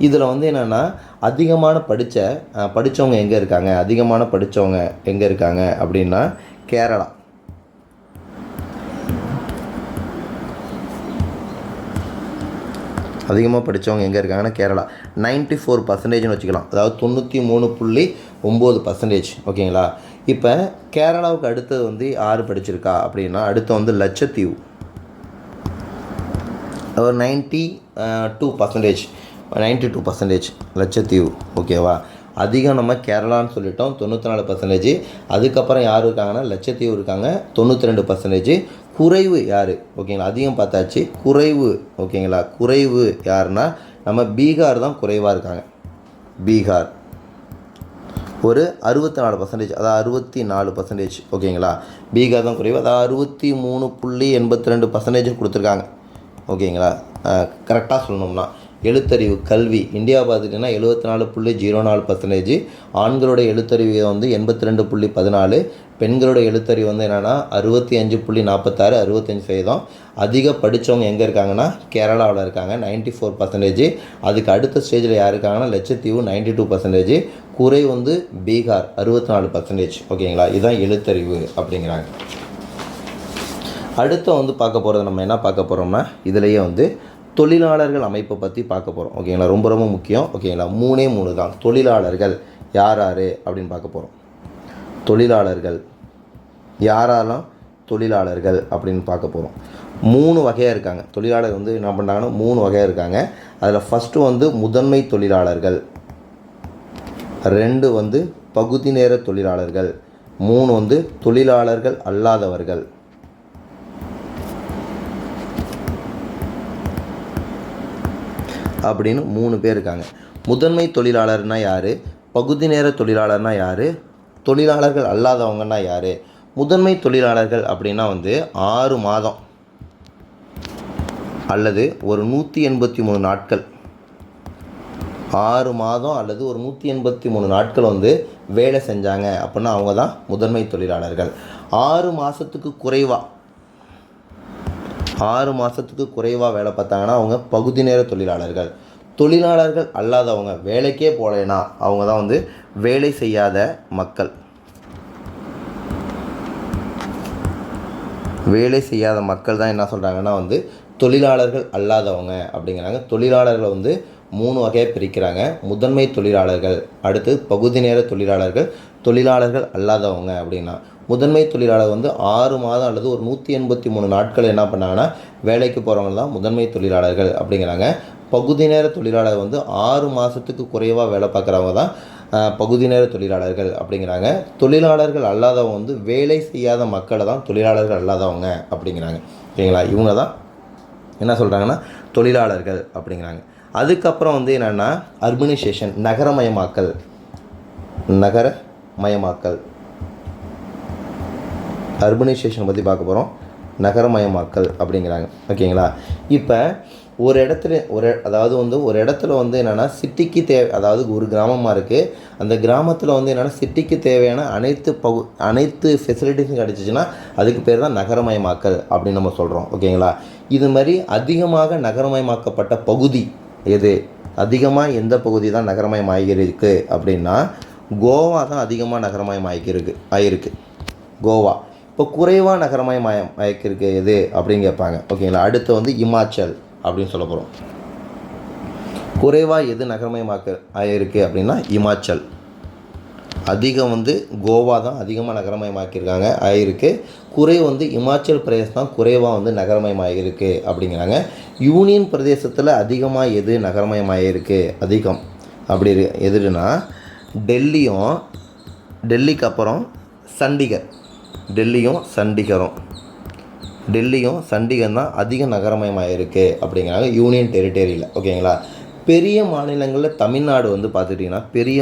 இதில் வந்து என்னென்னா அதிகமான படித்தவங்க எங்கே இருக்காங்க, அதிகமான படித்தவங்க எங்கே இருக்காங்க அப்படின்னா கேரளா. அதிகமாக படித்தவங்க எங்கே இருக்காங்கன்னா கேரளா 94%ன்னு வச்சுக்கலாம். அதாவது 93.9%, ஓகேங்களா. இப்போ கேரளாவுக்கு அடுத்தது வந்து யார் படிச்சிருக்கா அப்படின்னா அடுத்து வந்து லட்சத்தீவு, ஒரு 92% லட்சத்தீவு, ஓகேவா. அதிகம் நம்ம கேரளான்னு சொல்லிட்டோம் 94%. அதுக்கப்புறம் யார் இருக்காங்கன்னா லட்சத்தீவு இருக்காங்க 92%. குறைவு யார், ஓகேங்களா. அதிகம் பார்த்தாச்சு, குறைவு, ஓகேங்களா. குறைவு யாருன்னா நம்ம பீகார் தான் குறைவாக இருக்காங்க. பீகார் ஒரு 64%, அதாவது 64%, ஓகேங்களா. பீகார் தான் குறைவு, அதாவது 63.82% கொடுத்துருக்காங்க, ஓகேங்களா. கரெக்டாக சொல்லணும்னா எழுத்தறிவு கல்வி இந்தியா பார்த்துட்டிங்கன்னா 74.04%, ஆண்களோட எழுத்தறிவு வந்து 82.14, பெண்களோட எழுத்தறிவு வந்து என்னென்னா 65.46, 65%. அதிக படித்தவங்க எங்கே இருக்காங்கன்னா கேரளாவில் இருக்காங்க 94%. அதுக்கு அடுத்த ஸ்டேஜில் யார் இருக்காங்கன்னா லட்சத்தீவு 92%, குறை வந்து பீகார் 64%, ஓகேங்களா. இதுதான் எழுத்தறிவு அப்படிங்கிறாங்க. அடுத்து வந்து பார்க்க போகிறது நம்ம என்ன பார்க்க போகிறோம்னா இதிலேயே வந்து தொழிலாளர்கள் அமைப்பை பற்றி பார்க்க போகிறோம், ஓகேங்களா. ரொம்ப ரொம்ப முக்கியம், ஓகேங்களா. 3 தான். தொழிலாளர்கள் யார் அப்படின்னு பார்க்க போகிறோம். தொழிலாளர்கள் யாரெல்லாம் தொழிலாளர்கள் அப்படின்னு பார்க்க போகிறோம். 3 வகையாக இருக்காங்க. தொழிலாளர் வந்து என்ன பண்ணுறாங்கன்னா 3 வகையாக இருக்காங்க. அதில் ஃபஸ்ட்டு வந்து முதன்மை தொழிலாளர்கள், 2 வந்து பகுதி நேர தொழிலாளர்கள், 3 வந்து தொழிலாளர்கள் அல்லாதவர்கள். அப்படின்னு 3 பேர் இருக்காங்க. முதன்மை தொழிலாளர்னால் யார், பகுதி நேர தொழிலாளர்னால் யார், தொழிலாளர்கள் அல்லாதவங்கன்னா யார். முதன்மை தொழிலாளர்கள் அப்படின்னா வந்து 6 மாதம் அல்லது ஒரு 183 நாட்கள், 6 மாதம் அல்லது ஒரு 183 நாட்கள் வந்து வேலை செஞ்சாங்க அப்படின்னா அவங்க தான் முதன்மை தொழிலாளர்கள். 6 மாதத்துக்கு குறைவாக வேலை பார்த்தாங்கன்னா அவங்க பகுதி நேர தொழிலாளர்கள். தொழிலாளர்கள் அல்லாதவங்க வேலைக்கே போகலைன்னா அவங்க தான் வந்து வேலை செய்யாத மக்கள். வேலை செய்யாத மக்கள் தான் என்ன சொல்கிறாங்கன்னா வந்து தொழிலாளர்கள் அல்லாதவங்க அப்படிங்கிறாங்க. தொழிலாளர்களை வந்து 3 வகையாக பிரிக்கிறாங்க. முதன்மை தொழிலாளர்கள், அடுத்து பகுதி நேர தொழிலாளர்கள், தொழிலாளர்கள் அல்லாதவங்க அப்படின்னா. முதன்மை தொழிலாளர் வந்து 6 மாதம் அல்லது ஒரு 183 நாட்கள் என்ன பண்ணாங்கன்னா வேலைக்கு போகிறவங்க தான் முதன்மை தொழிலாளர்கள் அப்படிங்கிறாங்க. பகுதி நேர தொழிலாளர் வந்து 6 மாதத்துக்கு குறைவாக வேலை பார்க்குறவங்க தான் பகுதி நேர தொழிலாளர்கள் அப்படிங்கிறாங்க. தொழிலாளர்கள் அல்லாதவங்க வந்து வேலை செய்யாத மக்களை தான் தொழிலாளர்கள் அல்லாதவங்க அப்படிங்கிறாங்க, ஓகேங்களா. இவங்க தான் என்ன சொல்கிறாங்கன்னா தொழிலாளர்கள் அப்படிங்கிறாங்க. அதுக்கப்புறம் வந்து என்னென்னா அர்பனைசேஷன், நகரமயமாக்கல் அர்பனைசேஷன் பற்றி பார்க்க போகிறோம். நகரமயமாக்கல் அப்படிங்கிறாங்க, ஓகேங்களா. இப்போ ஒரு இடத்துல வந்து என்னென்னா சிட்டிக்கு அதாவது ஒரு கிராமமாக இருக்குது. அந்த கிராமத்தில் வந்து என்னென்னா சிட்டிக்கு தேவையான அனைத்து ஃபெசிலிட்டிஸும் கிடச்சிச்சின்னா அதுக்கு பேர் தான் நகரமயமாக்கல் அப்படின்னு நம்ம சொல்கிறோம், ஓகேங்களா. இது மாதிரி அதிகமாக நகரமயமாக்கப்பட்ட பகுதி எது, அதிகமாக எந்த பகுதி தான் நகரமயமாகிருக்கு அப்படின்னா கோவா தான் அதிகமாக நகரமயமாகிருக்கு கோவா. இப்போ குறைவாக நகரமயமாகிருக்கு எது அப்படின்னு கேட்பாங்க, ஓகேங்களா. அடுத்து வந்து இமாச்சல் அப்படின்னு சொல்ல போகிறோம். குறைவாக எது நகரமயமாக்க ஆகிருக்கு அப்படின்னா இமாச்சல். அதிகம் வந்து கோவா தான் அதிகமாக நகரமயமாக்கியிருக்காங்க ஆகிருக்கு. குறைவு வந்து இமாச்சல் பிரதேஷ் தான் குறைவாக வந்து நகரமயமாகிருக்கு அப்படிங்கிறாங்க. யூனியன் பிரதேசத்தில் அதிகமாக எது நகரமயமாகிருக்கு அதிகம் அப்படி எதுனா டெல்லிக்கு அப்புறம் சண்டிகர். டெல்லியும் சண்டிகர் தான் அதிக நகரமயமாகிருக்கு அப்படிங்கிறாங்க யூனியன் டெரிட்டரியில். ஓகேங்களா. பெரிய மாநிலங்களில் தமிழ்நாடு வந்து பார்த்துட்டிங்கன்னா பெரிய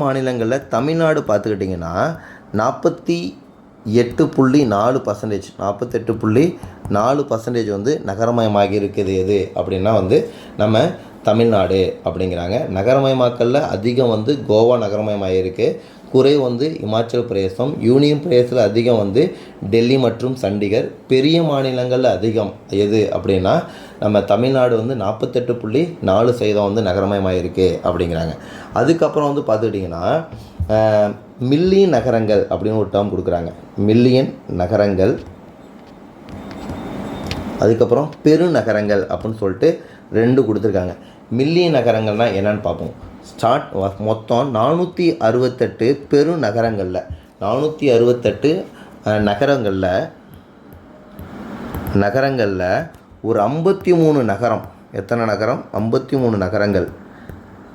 மாநிலங்களில் தமிழ்நாடு பார்த்துக்கிட்டிங்கன்னா 48.4% வந்து நகரமயமாகி இருக்குது எது அப்படின்னா வந்து நம்ம தமிழ்நாடு அப்படிங்கிறாங்க. நகரமயமாக்கலில் அதிகம் வந்து கோவா நகரமயமாகிருக்கு. குறைவு வந்து இமாச்சல் பிரதேசம். யூனியன் பிரதேசத்தில் அதிகம் வந்து டெல்லி மற்றும் சண்டிகர். பெரிய மாநிலங்களில் அதிகம் எது அப்படின்னா நம்ம தமிழ்நாடு வந்து 48.4% வந்து நகரமயமாகிருக்கு அப்படிங்கிறாங்க. அதுக்கப்புறம் வந்து பார்த்துக்கிட்டிங்கன்னா மில்லியன் நகரங்கள் அப்படின்னு ஒரு டேர்ம் கொடுக்குறாங்க. மில்லியன் நகரங்கள், அதுக்கப்புறம் பெருநகரங்கள் அப்படின்னு சொல்லிட்டு 2 கொடுத்துருக்காங்க. மில்லியன் நகரங்கள்னால் என்னென்னு பார்ப்போம். மொத்தம் 468 பெருநகரங்களில் 468 நகரங்களில் ஒரு 53 நகரம். எத்தனை நகரம்? 53 நகரங்கள்.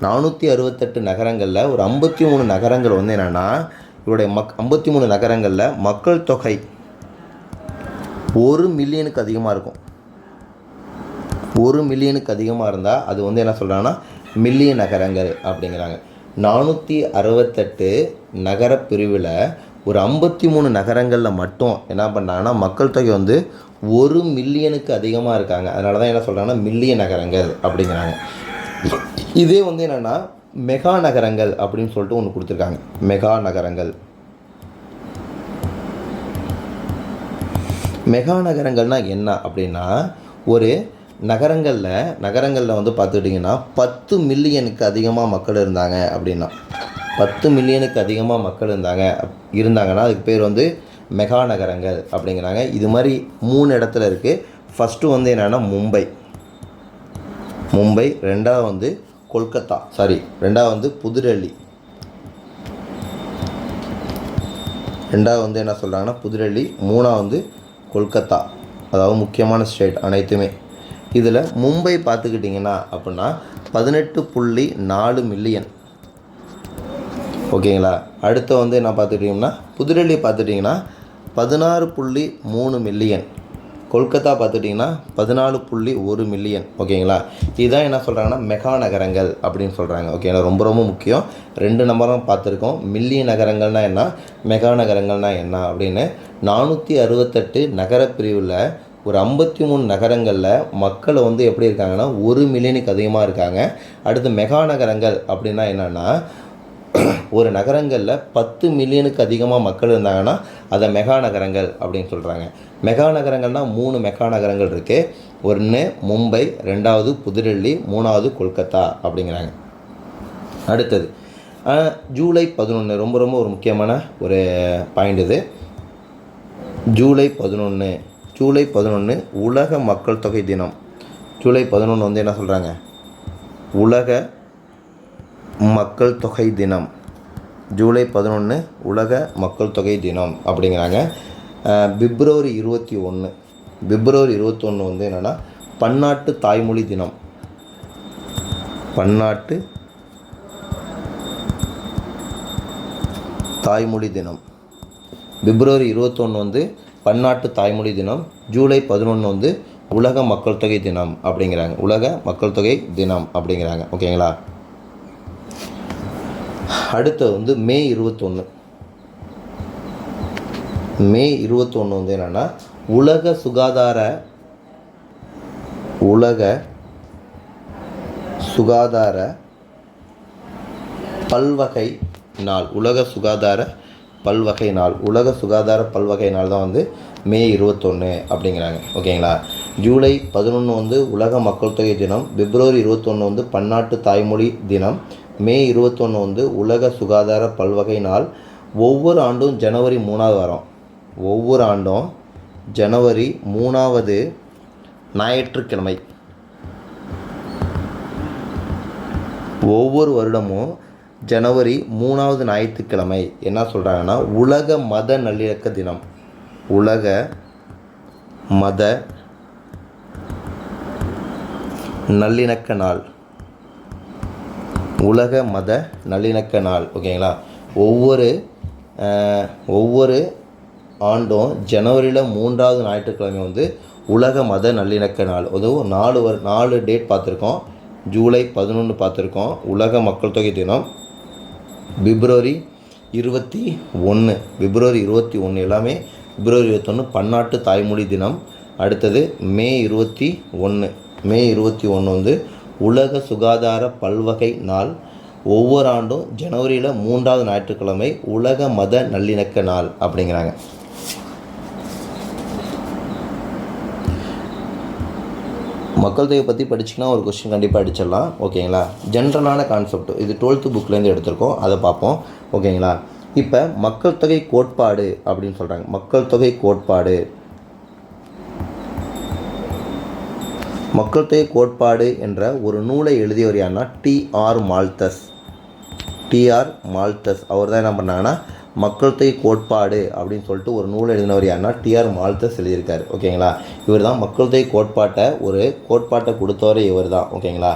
468 நகரங்களில் ஒரு 53 நகரங்கள் வந்து என்னென்னா இவருடைய 53 நகரங்களில் மக்கள் தொகை 1 மில்லியனுக்கு அதிகமாக இருக்கும். 1 மில்லியனுக்கு அதிகமாக இருந்தால் அது வந்து என்ன சொல்கிறாங்கன்னா மில்லியன் நகரங்கள் அப்படிங்கிறாங்க. 468 நகர பிரிவில் ஒரு 53 நகரங்களில் மட்டும் என்ன பண்ணாங்கன்னா மக்கள் தொகை வந்து 1 மில்லியனுக்கு அதிகமாக இருக்காங்க. அதனால தான் என்ன சொல்கிறாங்கன்னா மில்லியன் நகரங்கள் அப்படிங்கிறாங்க. இதே வந்து என்னென்னா மெகா நகரங்கள் அப்படின்னு சொல்லிட்டு ஒன்று கொடுத்துருக்காங்க. மெகா நகரங்கள்னால் என்ன அப்படின்னா ஒரு நகரங்களில் வந்து பார்த்துக்கிட்டிங்கன்னா 10 மில்லியனுக்கு அதிகமாக மக்கள் இருந்தாங்க அப்படின்னா 10 மில்லியனுக்கு அதிகமாக மக்கள் இருந்தாங்கன்னா அதுக்கு பேர் வந்து மெகா நகரங்கள் அப்படிங்கிறாங்க. இது மாதிரி 3 இடத்துல இருக்குது. ஃபஸ்ட்டு வந்து என்னென்னா மும்பை, ரெண்டாவது வந்து கொல்கத்தா, ரெண்டாவது வந்து புதுடெல்லி, ரெண்டாவது வந்து என்ன சொல்கிறாங்கன்னா புதுடெல்லி, மூணாவது வந்து கொல்கத்தா. அதாவது முக்கியமான ஸ்டேட் அனைத்துமே. இதில் மும்பை பார்த்துக்கிட்டிங்கன்னா அப்படின்னா 18.4 மில்லியன். ஓகேங்களா. அடுத்து வந்து என்ன பார்த்துக்கிட்டிங்கன்னா புதுடெல்லி பார்த்துட்டிங்கன்னா 16.3 மில்லியன். கொல்கத்தா பார்த்துட்டிங்கன்னா 14.1 மில்லியன். ஓகேங்களா. இதுதான் என்ன சொல்கிறாங்கன்னா மெகா நகரங்கள் அப்படின்னு சொல்கிறாங்க. ஓகேங்களா. ரொம்ப ரொம்ப முக்கியம். 2 நம்பரும் பார்த்துருக்கோம். மில்லியன் நகரங்கள்னால் என்ன, மெகா நகரங்கள்னால் என்ன அப்படின்னு. 468 நகர பிரிவில் ஒரு 53 நகரங்களில் மக்கள் வந்து எப்படி இருக்காங்கன்னா 1 மில்லியனுக்கு அதிகமாக இருக்காங்க. அடுத்து மெகா நகரங்கள் அப்படின்னா என்னென்னா ஒரு நகரங்களில் 10 மில்லியனுக்கு அதிகமாக மக்கள் இருந்தாங்கன்னா அதை மெகா நகரங்கள் அப்படின்னு சொல்கிறாங்க. மெகா நகரங்கள்னால் 3 மெகா நகரங்கள் இருக்குது. ஒன்று மும்பை, ரெண்டாவது புதுடெல்லி, மூணாவது கொல்கத்தா அப்படிங்கிறாங்க. அடுத்தது ஜூலை 11 ரொம்ப ரொம்ப ஒரு முக்கியமான ஒரு பாயிண்ட் இது. ஜூலை 11 உலக மக்கள் தொகை தினம். ஜூலை 11 வந்து என்ன சொல்கிறாங்க, உலக மக்கள் தொகை தினம். ஜூலை 11 உலக மக்கள் தொகை தினம் அப்படிங்கிறாங்க. பிப்ரவரி 21 வந்து என்னென்னா பன்னாட்டு தாய்மொழி தினம். பன்னாட்டு தாய்மொழி தினம். பிப்ரவரி 21 வந்து பன்னாட்டு தாய்மொழி தினம். ஜூலை 11 வந்து உலக மக்கள் தொகை தினம் அப்படிங்கிறாங்க. உலக மக்கள் தொகை தினம் அப்படிங்கிறாங்க. ஓகேங்களா. அடுத்தது வந்து மே 21 வந்து என்னென்னா உலக சுகாதார பல்வகை நாள். உலக சுகாதார பல்வகை நாள். உலக சுகாதார பல்வகை நாள் தான் வந்து மே 21 அப்படிங்கிறாங்க. ஓகேங்களா. ஜூலை 11 வந்து உலக மக்கள் தொகை தினம். பிப்ரவரி 21 வந்து பன்னாட்டு தாய்மொழி தினம். மே 21 வந்து உலக சுகாதார பல்வகை நாள். ஒவ்வொரு ஆண்டும் ஜனவரி 3வது வாரம், ஒவ்வொரு ஆண்டும் ஜனவரி 3வது ஞாயிற்றுக்கிழமை ஒவ்வொரு வருடமும் ஜனவரி 3வது ஞாயிற்றுக்கிழமை என்ன சொல்கிறாங்கன்னா உலக மத நல்லிணக்க தினம். உலக மத நல்லிணக்க நாள். உலக மத நல்லிணக்க நாள். ஓகேங்களா. ஒவ்வொரு ஆண்டும் ஜனவரியில் 3வது ஞாயிற்றுக்கிழமை வந்து உலக மத நல்லிணக்க நாள். அதுவும் 4 டேட் பார்த்துருக்கோம். ஜூலை 11 பார்த்துருக்கோம், உலக மக்கள் தொகை தினம். பிப்ரவரி 21 எல்லாமே பிப்ரவரி 21 பன்னாட்டு தாய்மொழி தினம். அடுத்தது மே 21 வந்து உலக சுகாதார பல்வகை நாள். ஒவ்வொரு ஆண்டும் ஜனவரியில் 3வது ஞாயிற்றுக்கிழமை உலக மத நல்லிணக்க நாள் அப்படிங்கிறாங்க. மக்கள் தொகை பற்றி படிச்சிங்கன்னா ஒரு கொஸ்டின் கண்டிப்பாக அடிச்சிடலாம். ஓகேங்களா. ஜென்ரலான கான்செப்ட் இது 12th புக்லேருந்து எடுத்திருக்கோம், அதை பார்ப்போம். ஓகேங்களா. இப்போ மக்கள் தொகை கோட்பாடு அப்படின்னு சொல்கிறாங்க. மக்கள் தொகை கோட்பாடு என்ற ஒரு நூலை எழுதியவர் யாருன்னா டிஆர் மால்தஸ். அவர் தான் என்ன பண்ணாங்கன்னா மக்கள் தொகை கோட்பாடு அப்படின்னு சொல்லிட்டு ஒரு நூலை எழுதினவர் யாருன்னா டிஆர் மால்தஸ் எழுதியிருக்காரு. ஓகேங்களா. இவர் தான் மக்கள் தொகை கோட்பாட்டை கொடுத்தவரே இவர் தான். ஓகேங்களா.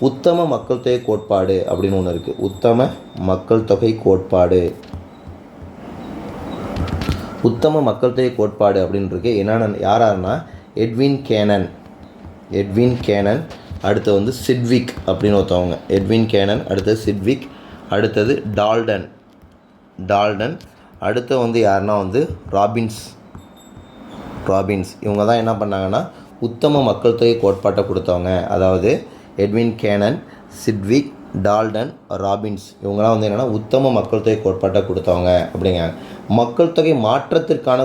உத்தம மக்கள் தொகை கோட்பாடு அப்படின்னு ஒன்று இருக்குது. உத்தம மக்கள் தொகை கோட்பாடு அப்படின்னு இருக்கு. யாராருன்னா எட்வின் கேனன், அடுத்து வந்து சிட்விக் அப்படின்னு ஒருத்தவங்க. எட்வின் கேனன், அடுத்தது சிட்விக், அடுத்தது டால்டன், அடுத்து வந்து யாருன்னா வந்து ராபின்ஸ். இவங்க தான் என்ன பண்ணாங்கன்னா உத்தம மக்கள் தொகை கோட்பாட்டை கொடுத்தவங்க. அதாவது Edwin Canon, Sidgwick, Dalton, Robbins இவங்களாம் வந்து என்னென்னா உத்தம மக்கள் தொகை கோட்பாட்டை கொடுத்தவங்க அப்படிங்க. மக்கள் தொகை மாற்றத்திற்கான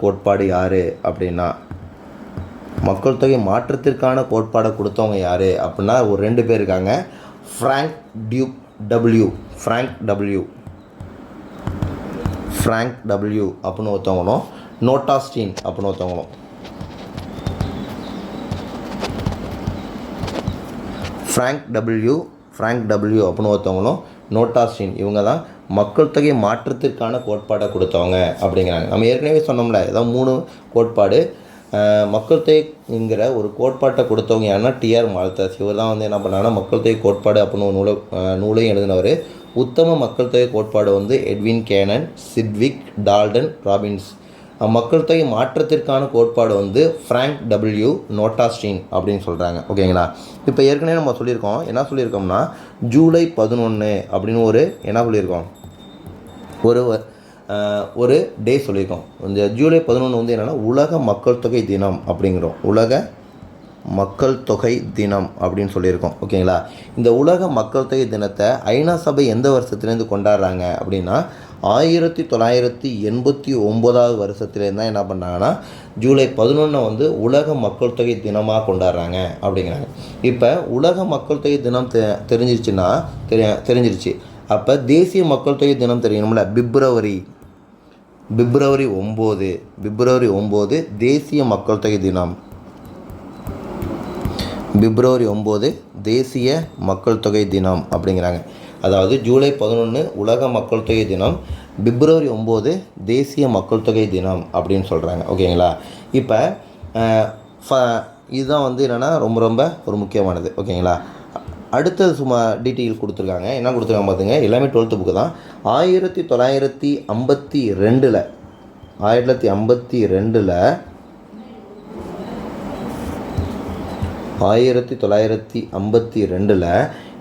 கோட்பாடு யார் அப்படின்னா மக்கள் தொகை மாற்றத்திற்கான கோட்பாடை கொடுத்தவங்க யார் அப்படின்னா ஒரு 2 பேர் இருக்காங்க. ஃப்ராங்க் டபிள்யூ அப்படின்னு ஒருத்தவங்களும், நோட்டா ஸ்டீன் அப்படின்னு ஒருத்தவங்களும். ஃப்ராங்க் டபிள்யூ அப்படின்னு ஒருத்தவங்களும், நோட்டா ஸ்டீன் இவங்க தான் மக்கள் தொகை மாற்றத்திற்கான கோட்பாடை கொடுத்தவங்க அப்படிங்கிறாங்க. நம்ம ஏற்கனவே சொன்னோம்ல, ஏதாவது 3 கோட்பாடு. மக்கள் தொகைங்கிற ஒரு கோட்பாட்டை கொடுத்தவங்க யாருன்னா டிஆர் மால்தஸ். இவர் தான் வந்து என்ன பண்ணாங்கன்னா மக்கள் தொகை கோட்பாடு அப்படின்னு ஒரு நூலையும் எழுதினவர். உத்தம மக்கள் தொகை கோட்பாடு வந்து Edwin Canon, Sidgwick, Dalton, Robbins. மக்கள் தொகை மாற்றத்திற்கான கோட்பாடு வந்து ஃப்ராங்க் டபிள்யூ, நோட்டா ஸ்டீன் அப்படின்னு சொல்கிறாங்க. ஓகேங்களா. இப்போ ஏற்கனவே நம்ம என்ன சொல்லியிருக்கோம்னா ஜூலை 11 அப்படின்னு என்ன சொல்லியிருக்கோம், ஒரு டே சொல்லியிருக்கோம். இந்த ஜூலை 11 வந்து என்னென்னா உலக மக்கள் தொகை தினம் அப்படிங்கிறோம். உலக மக்கள் தொகை தினம் அப்படின்னு சொல்லியிருக்கோம். ஓகேங்களா. இந்த உலக மக்கள் தொகை தினத்தை ஐநா சபை எந்த வருஷத்துலேருந்து கொண்டாடுறாங்க அப்படின்னா 1989வது வருஷத்துலேருந்து தான் என்ன பண்ணாங்கன்னா ஜூலை 11 வந்து உலக மக்கள் தொகை தினமாக கொண்டாடுறாங்க அப்படிங்கிறாங்க. இப்போ உலக மக்கள் தொகை தினம் தெரிஞ்சிருச்சு. அப்போ தேசிய மக்கள் தொகை தினம் தெரியணும்ல. பிப்ரவரி 9 தேசிய மக்கள் தொகை தினம். பிப்ரவரி 9 தேசிய மக்கள் தொகை தினம் அப்படிங்கிறாங்க. அதாவது ஜூலை 11 உலக மக்கள் தொகை தினம், பிப்ரவரி 9 தேசிய மக்கள் தொகை தினம் அப்படின்னு சொல்கிறாங்க. ஓகேங்களா. இப்போ இதுதான் வந்து என்னென்னா ரொம்ப ஒரு முக்கியமானது. ஓகேங்களா. அடுத்தது சும்மா டீட்டெயில் கொடுத்துருக்காங்க. என்ன கொடுத்துருக்காங்க பார்த்துங்க. எல்லாமே 12th புக்கு தான். 1952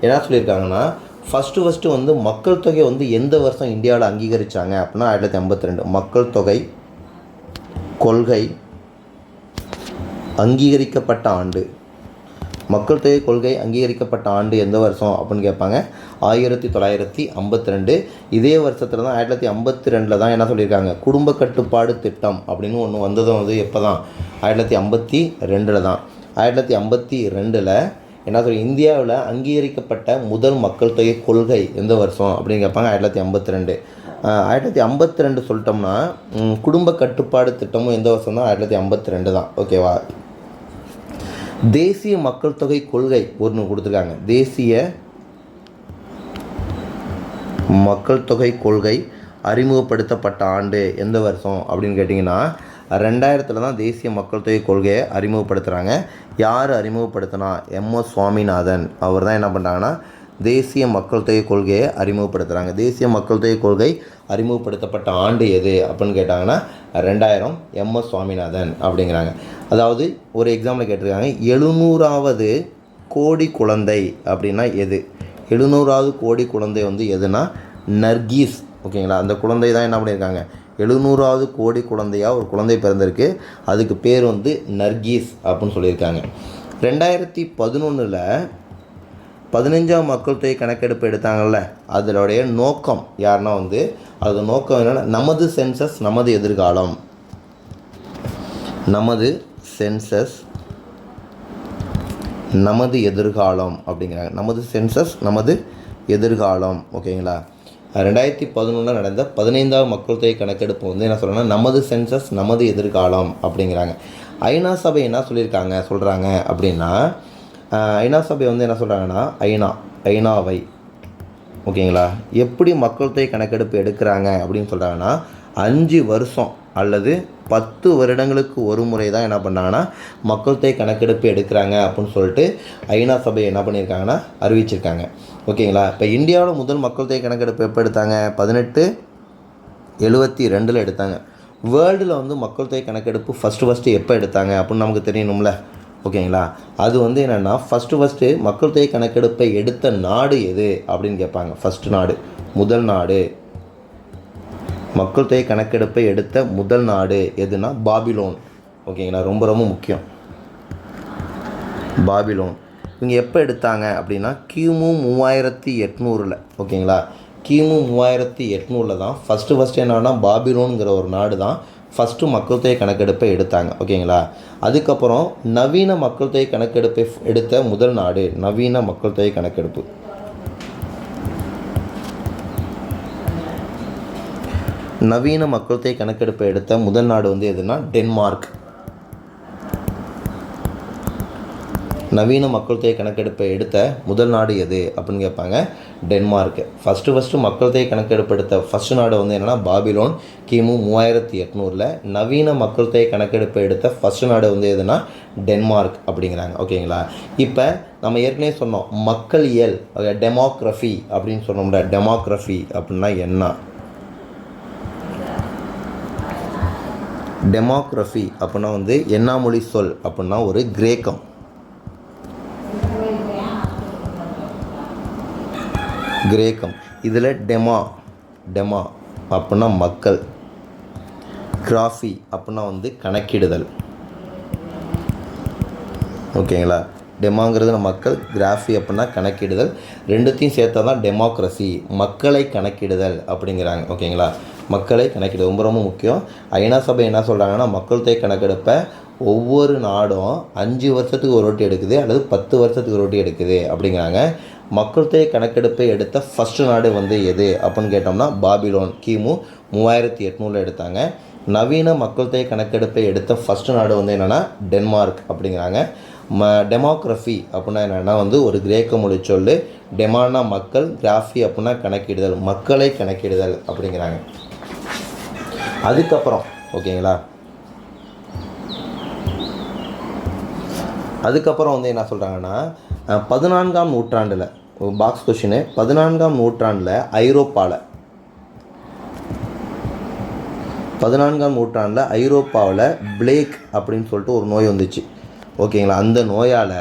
என்ன சொல்லியிருக்காங்கன்னா ஃபஸ்ட்டு வந்து மக்கள் தொகை வந்து எந்த வருஷம் இந்தியாவில் அங்கீகரித்தாங்க அப்படின்னா 1952 மக்கள் தொகை கொள்கை அங்கீகரிக்கப்பட்ட ஆண்டு. மக்கள் தொகை கொள்கை அங்கீகரிக்கப்பட்ட ஆண்டு எந்த வருஷம் அப்படின்னு கேட்பாங்க. 1952. இதே வருஷத்தில் தான் 1952 தான் என்ன சொல்லியிருக்காங்க, குடும்ப கட்டுப்பாடு திட்டம் அப்படின்னு ஒன்று வந்ததும் வந்து எப்போ தான் 1952 தான். 1952 என்ன சொல்லி இந்தியாவில் அங்கீகரிக்கப்பட்ட முதல் மக்கள் தொகை கொள்கை எந்த வருஷம் அப்படின்னு கேட்பாங்க. 1952. 1952 சொல்லிட்டோம்னா குடும்ப கட்டுப்பாடு திட்டமும் எந்த வருஷம் தான் 1952 தான். ஓகேவா. தேசிய மக்கள் தொகை கொள்கை ஒன்று கொடுத்துருக்காங்க. தேசிய மக்கள் தொகை கொள்கை அறிமுகப்படுத்தப்பட்ட ஆண்டு எந்த வருஷம் அப்படின்னு கேட்டிங்கன்னா 2000 தான் தேசிய மக்கள் தொகை கொள்கையை அறிமுகப்படுத்துகிறாங்க. யார் அறிமுகப்படுத்தினா? எம்.எஸ். சுவாமிநாதன் அவர் தான் என்ன பண்ணுறாங்கன்னா தேசிய மக்கள் தொகை கொள்கையை அறிமுகப்படுத்துகிறாங்க. தேசிய மக்கள் தொகை கொள்கை அறிமுகப்படுத்தப்பட்ட ஆண்டு எது அப்படின்னு கேட்டாங்கன்னா 2000 எம்.எஸ். சுவாமிநாதன் அப்படிங்கிறாங்க. அதாவது ஒரு எக்ஸாம்பிள் கேட்டிருக்காங்க, 700வது கோடி குழந்தை அப்படின்னா எது? 700வது கோடி குழந்தை வந்து எதுனா நர்கீஸ். ஓகேங்களா, அந்த குழந்தை தான் என்ன பண்ணியிருக்காங்க, 700வது கோடி குழந்தையாக ஒரு குழந்தை பிறந்திருக்கு. அதுக்கு பேர் வந்து நர்கீஸ் அப்படின்னு சொல்லியிருக்காங்க. 2011 15ஆம் மக்கள் தொகை கணக்கெடுப்பு எடுத்தாங்கள்ல, அதனுடைய நோக்கம் யாருன்னா வந்து அது நோக்கம் என்னென்னா நமது சென்சஸ் நமது எதிர்காலம். நமது சென்சஸ் நமது எதிர்காலம் அப்படிங்கிறாங்க. நமது சென்சஸ் நமது எதிர்காலம். ஓகேங்களா, 2011 நடந்த 15ஆம் மக்கள் தொகை கணக்கெடுப்பு வந்து என்ன சொல்கிறாங்கன்னா நமது சென்சஸ் நமது எதிர்காலம் அப்படிங்கிறாங்க. ஐநா சபை என்ன சொல்கிறாங்க அப்படின்னா, ஐநா சபை வந்து என்ன சொல்கிறாங்கன்னா ஐநாவை ஓகேங்களா எப்படி மக்கள் தொகை கணக்கெடுப்பு எடுக்கிறாங்க அப்படின்னு சொல்கிறாங்கன்னா 5 வருஷம் அல்லது 10 வருடங்களுக்கு ஒரு முறை தான் என்ன பண்ணாங்கன்னா மக்கள் தொகை கணக்கெடுப்பு எடுக்கிறாங்க அப்படின்னு சொல்லிட்டு ஐநா சபை என்ன பண்ணியிருக்காங்கன்னா அறிவிச்சிருக்காங்க. ஓகேங்களா, இப்போ இந்தியாவில் முதல் மக்கள் தொகை கணக்கெடுப்பு எப்போ எடுத்தாங்க? 1872 எடுத்தாங்க. வேர்ல்டில் வந்து மக்கள் தொகை கணக்கெடுப்பு ஃபஸ்ட்டு எப்போ எடுத்தாங்க அப்படின்னு நமக்கு தெரியணும்ல. ஓகேங்களா, அது வந்து என்னென்னா ஃபஸ்ட்டு மக்கள் தொகை கணக்கெடுப்பை எடுத்த நாடு எது அப்படின்னு கேட்பாங்க. முதல் நாடு மக்கள் தொகை கணக்கெடுப்பை எடுத்த முதல் நாடு எதுனா பாபிலோன். ஓகேங்களா, ரொம்ப ரொம்ப முக்கியம். பாபிலோன் இவங்க எப்போ எடுத்தாங்க அப்படின்னா கிமு 3800. ஓகேங்களா, கிமு 3800 தான் ஃபஸ்ட்டு என்னன்னா பாபிலோனுங்கிற ஒரு நாடு தான் ஃபஸ்ட்டு மக்கள் தொகை கணக்கெடுப்பை எடுத்தாங்க. ஓகேங்களா, அதுக்கப்புறம் நவீன மக்கள் தொகை கணக்கெடுப்பை எடுத்த முதல் நாடு நவீன மக்கள் தொகை கணக்கெடுப்பு. நவீன மக்கள் தொகை கணக்கெடுப்பை எடுத்த முதல் நாடு வந்து எதுனா டென்மார்க். நவீன மக்கள் தொகை கணக்கெடுப்பை எடுத்த முதல் நாடு எது அப்படின்னு கேட்பாங்க. டென்மார்க். ஃபஸ்ட்டு மக்கள் தொகை கணக்கெடுப்பு எடுத்த ஃபஸ்ட்டு நாடு வந்து என்னென்னா பாபிலோன் கிமு 3800. நவீன மக்கள் தொகை கணக்கெடுப்பை எடுத்த ஃபஸ்ட்டு நாடு வந்து எதுனா டென்மார்க் அப்படிங்கிறாங்க. ஓகேங்களா, இப்போ நம்ம ஏற்கனவே சொன்னோம் மக்களியல் டெமோக்ரஃபி அப்படின்னு சொன்னோம்ல. டெமோக்ரஃபி அப்படின்னா என்ன? டெமோக்ரஃபி அப்படின்னா வந்து என்ன மொழி சொல் அப்படின்னா ஒரு கிரேக்கம். இதில் டெமா அப்படின்னா மக்கள், கிராஃபி அப்படின்னா வந்து கணக்கிடுதல். ஓகேங்களா, டெமாங்கிறது மக்கள், கிராஃபி அப்படின்னா கணக்கிடுதல். ரெண்டுத்தையும் சேர்த்தா தான் டெமோக்ரஸி, மக்களை கணக்கிடுதல் அப்படிங்கிறாங்க. ஓகேங்களா, மக்களை கணக்கிடுதல் ரொம்ப ரொம்ப முக்கியம். ஐநா சபை என்ன சொல்கிறாங்கன்னா மக்கள் தொகை கணக்கெடுப்பை ஒவ்வொரு நாடும் 5 வருஷத்துக்கு ஒரு வாட்டி எடுக்குது அல்லது 10 வருஷத்துக்கு ஒரு வாட்டி எடுக்குது அப்படிங்கிறாங்க. மக்கள் தொகை கணக்கெடுப்பை எடுத்த ஃபஸ்ட்டு நாடு வந்து எது அப்படின்னு கேட்டோம்னா பாபிலோன் கிமு 3800 எடுத்தாங்க. நவீன மக்கள் தொகை கணக்கெடுப்பை எடுத்த ஃபஸ்ட்டு நாடு வந்து என்னென்னா டென்மார்க் அப்படிங்கிறாங்க. டெமோக்ரஃபி அப்படின்னா என்னென்னா வந்து ஒரு கிரேக்க மொழி சொல். டெமானா மக்கள், கிராஃபி அப்படின்னா கணக்கிடுதல், மக்களை கணக்கிடுதல் அப்படிங்கிறாங்க. அதுக்கப்புறம் ஓகேங்களா, அதுக்கப்புறம் வந்து என்ன சொல்கிறாங்கன்னா 14ஆம் நூற்றாண்டில் பாக்ஸ் கொஷினு 14ஆம் நூற்றாண்டில் ஐரோப்பாவில் பிளேக் அப்படின்னு சொல்லிட்டு ஒரு நோய் வந்துச்சு. ஓகேங்களா, அந்த நோயால்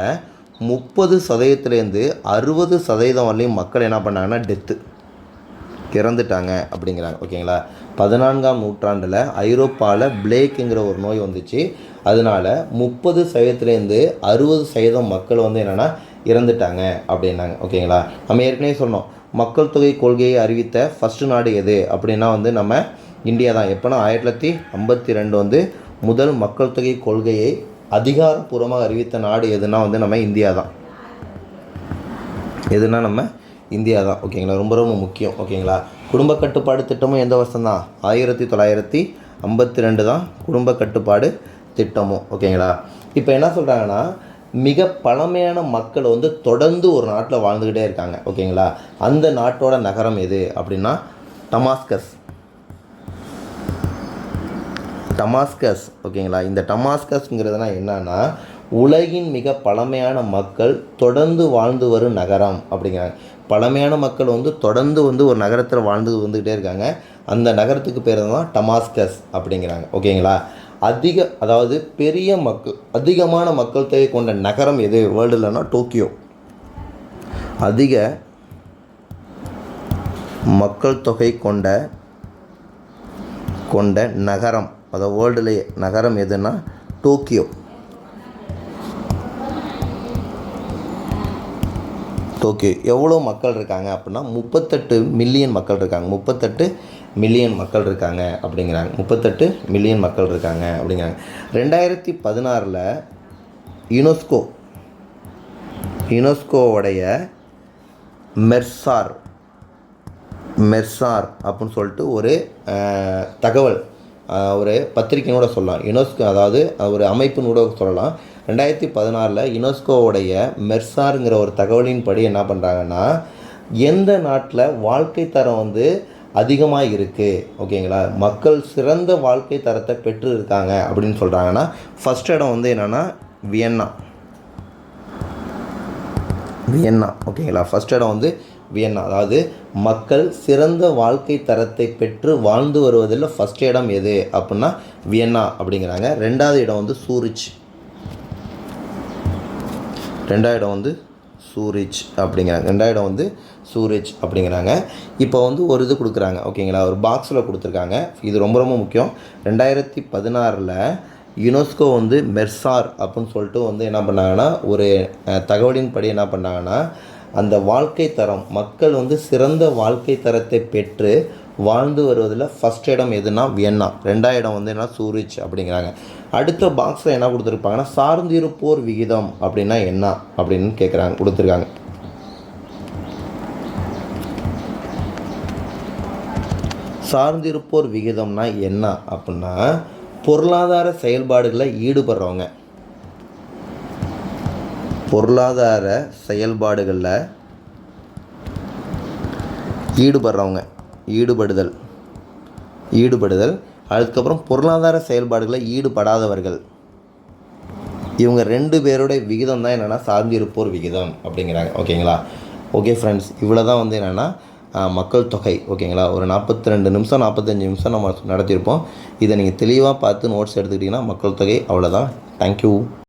30% 60% வரலையும் மக்கள் என்ன பண்ணாங்கன்னா இறந்துட்டாங்க அப்படிங்கிறாங்க. ஓகேங்களா, 14ஆம் நூற்றாண்டில் ஐரோப்பாவில் பிளேக்குங்கிற ஒரு நோய் வந்துச்சு. அதனால் 30% 60% மக்கள் வந்து என்னென்னா இறந்துட்டாங்க அப்படின்னாங்க. ஓகேங்களா, நம்ம ஏற்கனவே சொன்னோம் மக்கள் தொகை கொள்கையை அறிவித்த ஃபஸ்ட்டு நாடு எது அப்படின்னா வந்து நம்ம இந்தியா தான். எப்போனா 1952 வந்து முதல் மக்கள் தொகை கொள்கையை அதிகாரப்பூர்வமாக அறிவித்த நாடு எதுனா வந்து நம்ம இந்தியா தான். ஓகேங்களா, ரொம்ப ரொம்ப முக்கியம். ஓகேங்களா, குடும்ப கட்டுப்பாடு திட்டமும் எந்த வருஷம் தான்? 1952 தான் குடும்ப கட்டுப்பாடு திட்டமும். ஓகேங்களா, இப்போ என்ன சொல்கிறாங்கன்னா மிக பழமையான மக்கள் வந்து தொடர்ந்து ஒரு நாட்டில் வாழ்ந்துக்கிட்டே இருக்காங்க. ஓகேங்களா? அந்த நாட்டோட நகரம் எது அப்படின்னா டமாஸ்கஸ். டமாஸ்கஸ். ஓகேங்களா? இந்த டமாஸ்கஸ்ங்கிறதுனா என்னன்னா, உலகின் மிக பழமையான மக்கள் தொடர்ந்து வாழ்ந்து வரும் நகரம் அப்படிங்கிறாங்க. பழமையான மக்கள் வந்து தொடர்ந்து வந்து ஒரு நகரத்தில் வந்துக்கிட்டே இருக்காங்க. அந்த நகரத்துக்கு பேர் தான் டமாஸ்கஸ் அப்படிங்கிறாங்க. ஓகேங்களா? அதாவது அதிகமான மக்கள் தொகை கொண்ட நகரம் எது வேர்ல்டுலன்னா டோக்கியோ. அதிக மக்கள் தொகை கொண்ட நகரம், அதாவது வேர்ல்டுலேயே நகரம் எதுன்னா டோக்கியோ. எவ்வளோ மக்கள் இருக்காங்க அப்படின்னா 38 மில்லியன் மக்கள் இருக்காங்க. 38 மில்லியன் மக்கள் இருக்காங்க அப்படிங்கிறாங்க. 38 மில்லியன் மக்கள் இருக்காங்க அப்படிங்கிறாங்க. 2016 யுனெஸ்கோவுடைய மெர்சார் அப்படின்னு சொல்லிட்டு ஒரு தகவல், ஒரு பத்திரிக்கையோட சொல்லலாம். யுனெஸ்கோ அதாவது ஒரு அமைப்பினோட சொல்லலாம். 2016 யுனெஸ்கோவுடைய மெர்சாருங்கிற ஒரு தகவலின் படி என்ன பண்ணுறாங்கன்னா, எந்த நாட்டில் வாழ்க்கை தரம் வந்து அதிகமாக இருக்குது, ஓகேங்களா, மக்கள் சிறந்த வாழ்க்கை தரத்தை பெற்று இருக்காங்க அப்படின்னு சொல்கிறாங்கன்னா, ஃபஸ்ட் இடம் வந்து என்னென்னா வியன்னா. ஓகேங்களா? ஃபஸ்ட் இடம் வந்து வியன்னா. அதாவது மக்கள் சிறந்த வாழ்க்கை தரத்தை பெற்று வாழ்ந்து வருவதில் ஃபஸ்ட் இடம் எது அப்படின்னா வியன்னா அப்படிங்கிறாங்க. ரெண்டாவது இடம் வந்து சூரிச் அப்படிங்கிறாங்க. இப்போ வந்து ஒரு இது கொடுக்குறாங்க. ஓகேங்களா? ஒரு பாக்ஸில் கொடுத்துருக்காங்க. இது ரொம்ப ரொம்ப முக்கியம். 2016 யுனெஸ்கோ வந்து மெர்சார் அப்படின்னு சொல்லிட்டு வந்து என்ன பண்ணாங்கன்னா, ஒரு தகவலின் படி என்ன பண்ணாங்கன்னா, அந்த வாழ்க்கை தரம், மக்கள் வந்து சிறந்த வாழ்க்கை தரத்தை பெற்று வாழ்ந்து வருவதில் ஃபஸ்ட் இடம் எதுனா வியன்னா, ரெண்டாவது இடம் வந்து என்ன சூரிச் அப்படிங்கிறாங்க. அடுத்த பாக்ஸில் என்ன கொடுத்துருப்பாங்கன்னா, சார்ந்திருப்போர் விகிதம் அப்படின்னா என்ன அப்படின்னு கொடுத்துருக்காங்க. சார்ந்திருப்போர் விகிதம்னா என்ன அப்படின்னா, பொருளாதார செயல்பாடுகளில் ஈடுபடுறவங்க, ஈடுபடுதல், அதுக்கப்புறம் பொருளாதார செயல்பாடுகளில் ஈடுபடாதவர்கள், இவங்க 2 பேருடைய விகிதம் தான் என்னென்னா சார்ந்திருப்போர் விகிதம் அப்படிங்கிறாங்க. ஓகேங்களா? ஓகே ஃப்ரெண்ட்ஸ், இவ்வளோ தான் வந்து என்னென்னா மக்கள் தொகை. ஓகேங்களா? ஒரு 42 நிமிஷம் 45 நிமிஷம் நம்ம நடத்தியிருப்போம். இதை நீங்கள் தெளிவாக பார்த்து நோட்ஸ் எடுத்துக்கிட்டிங்கன்னா மக்கள் தொகை அவ்வளோதான். தேங்க்யூ.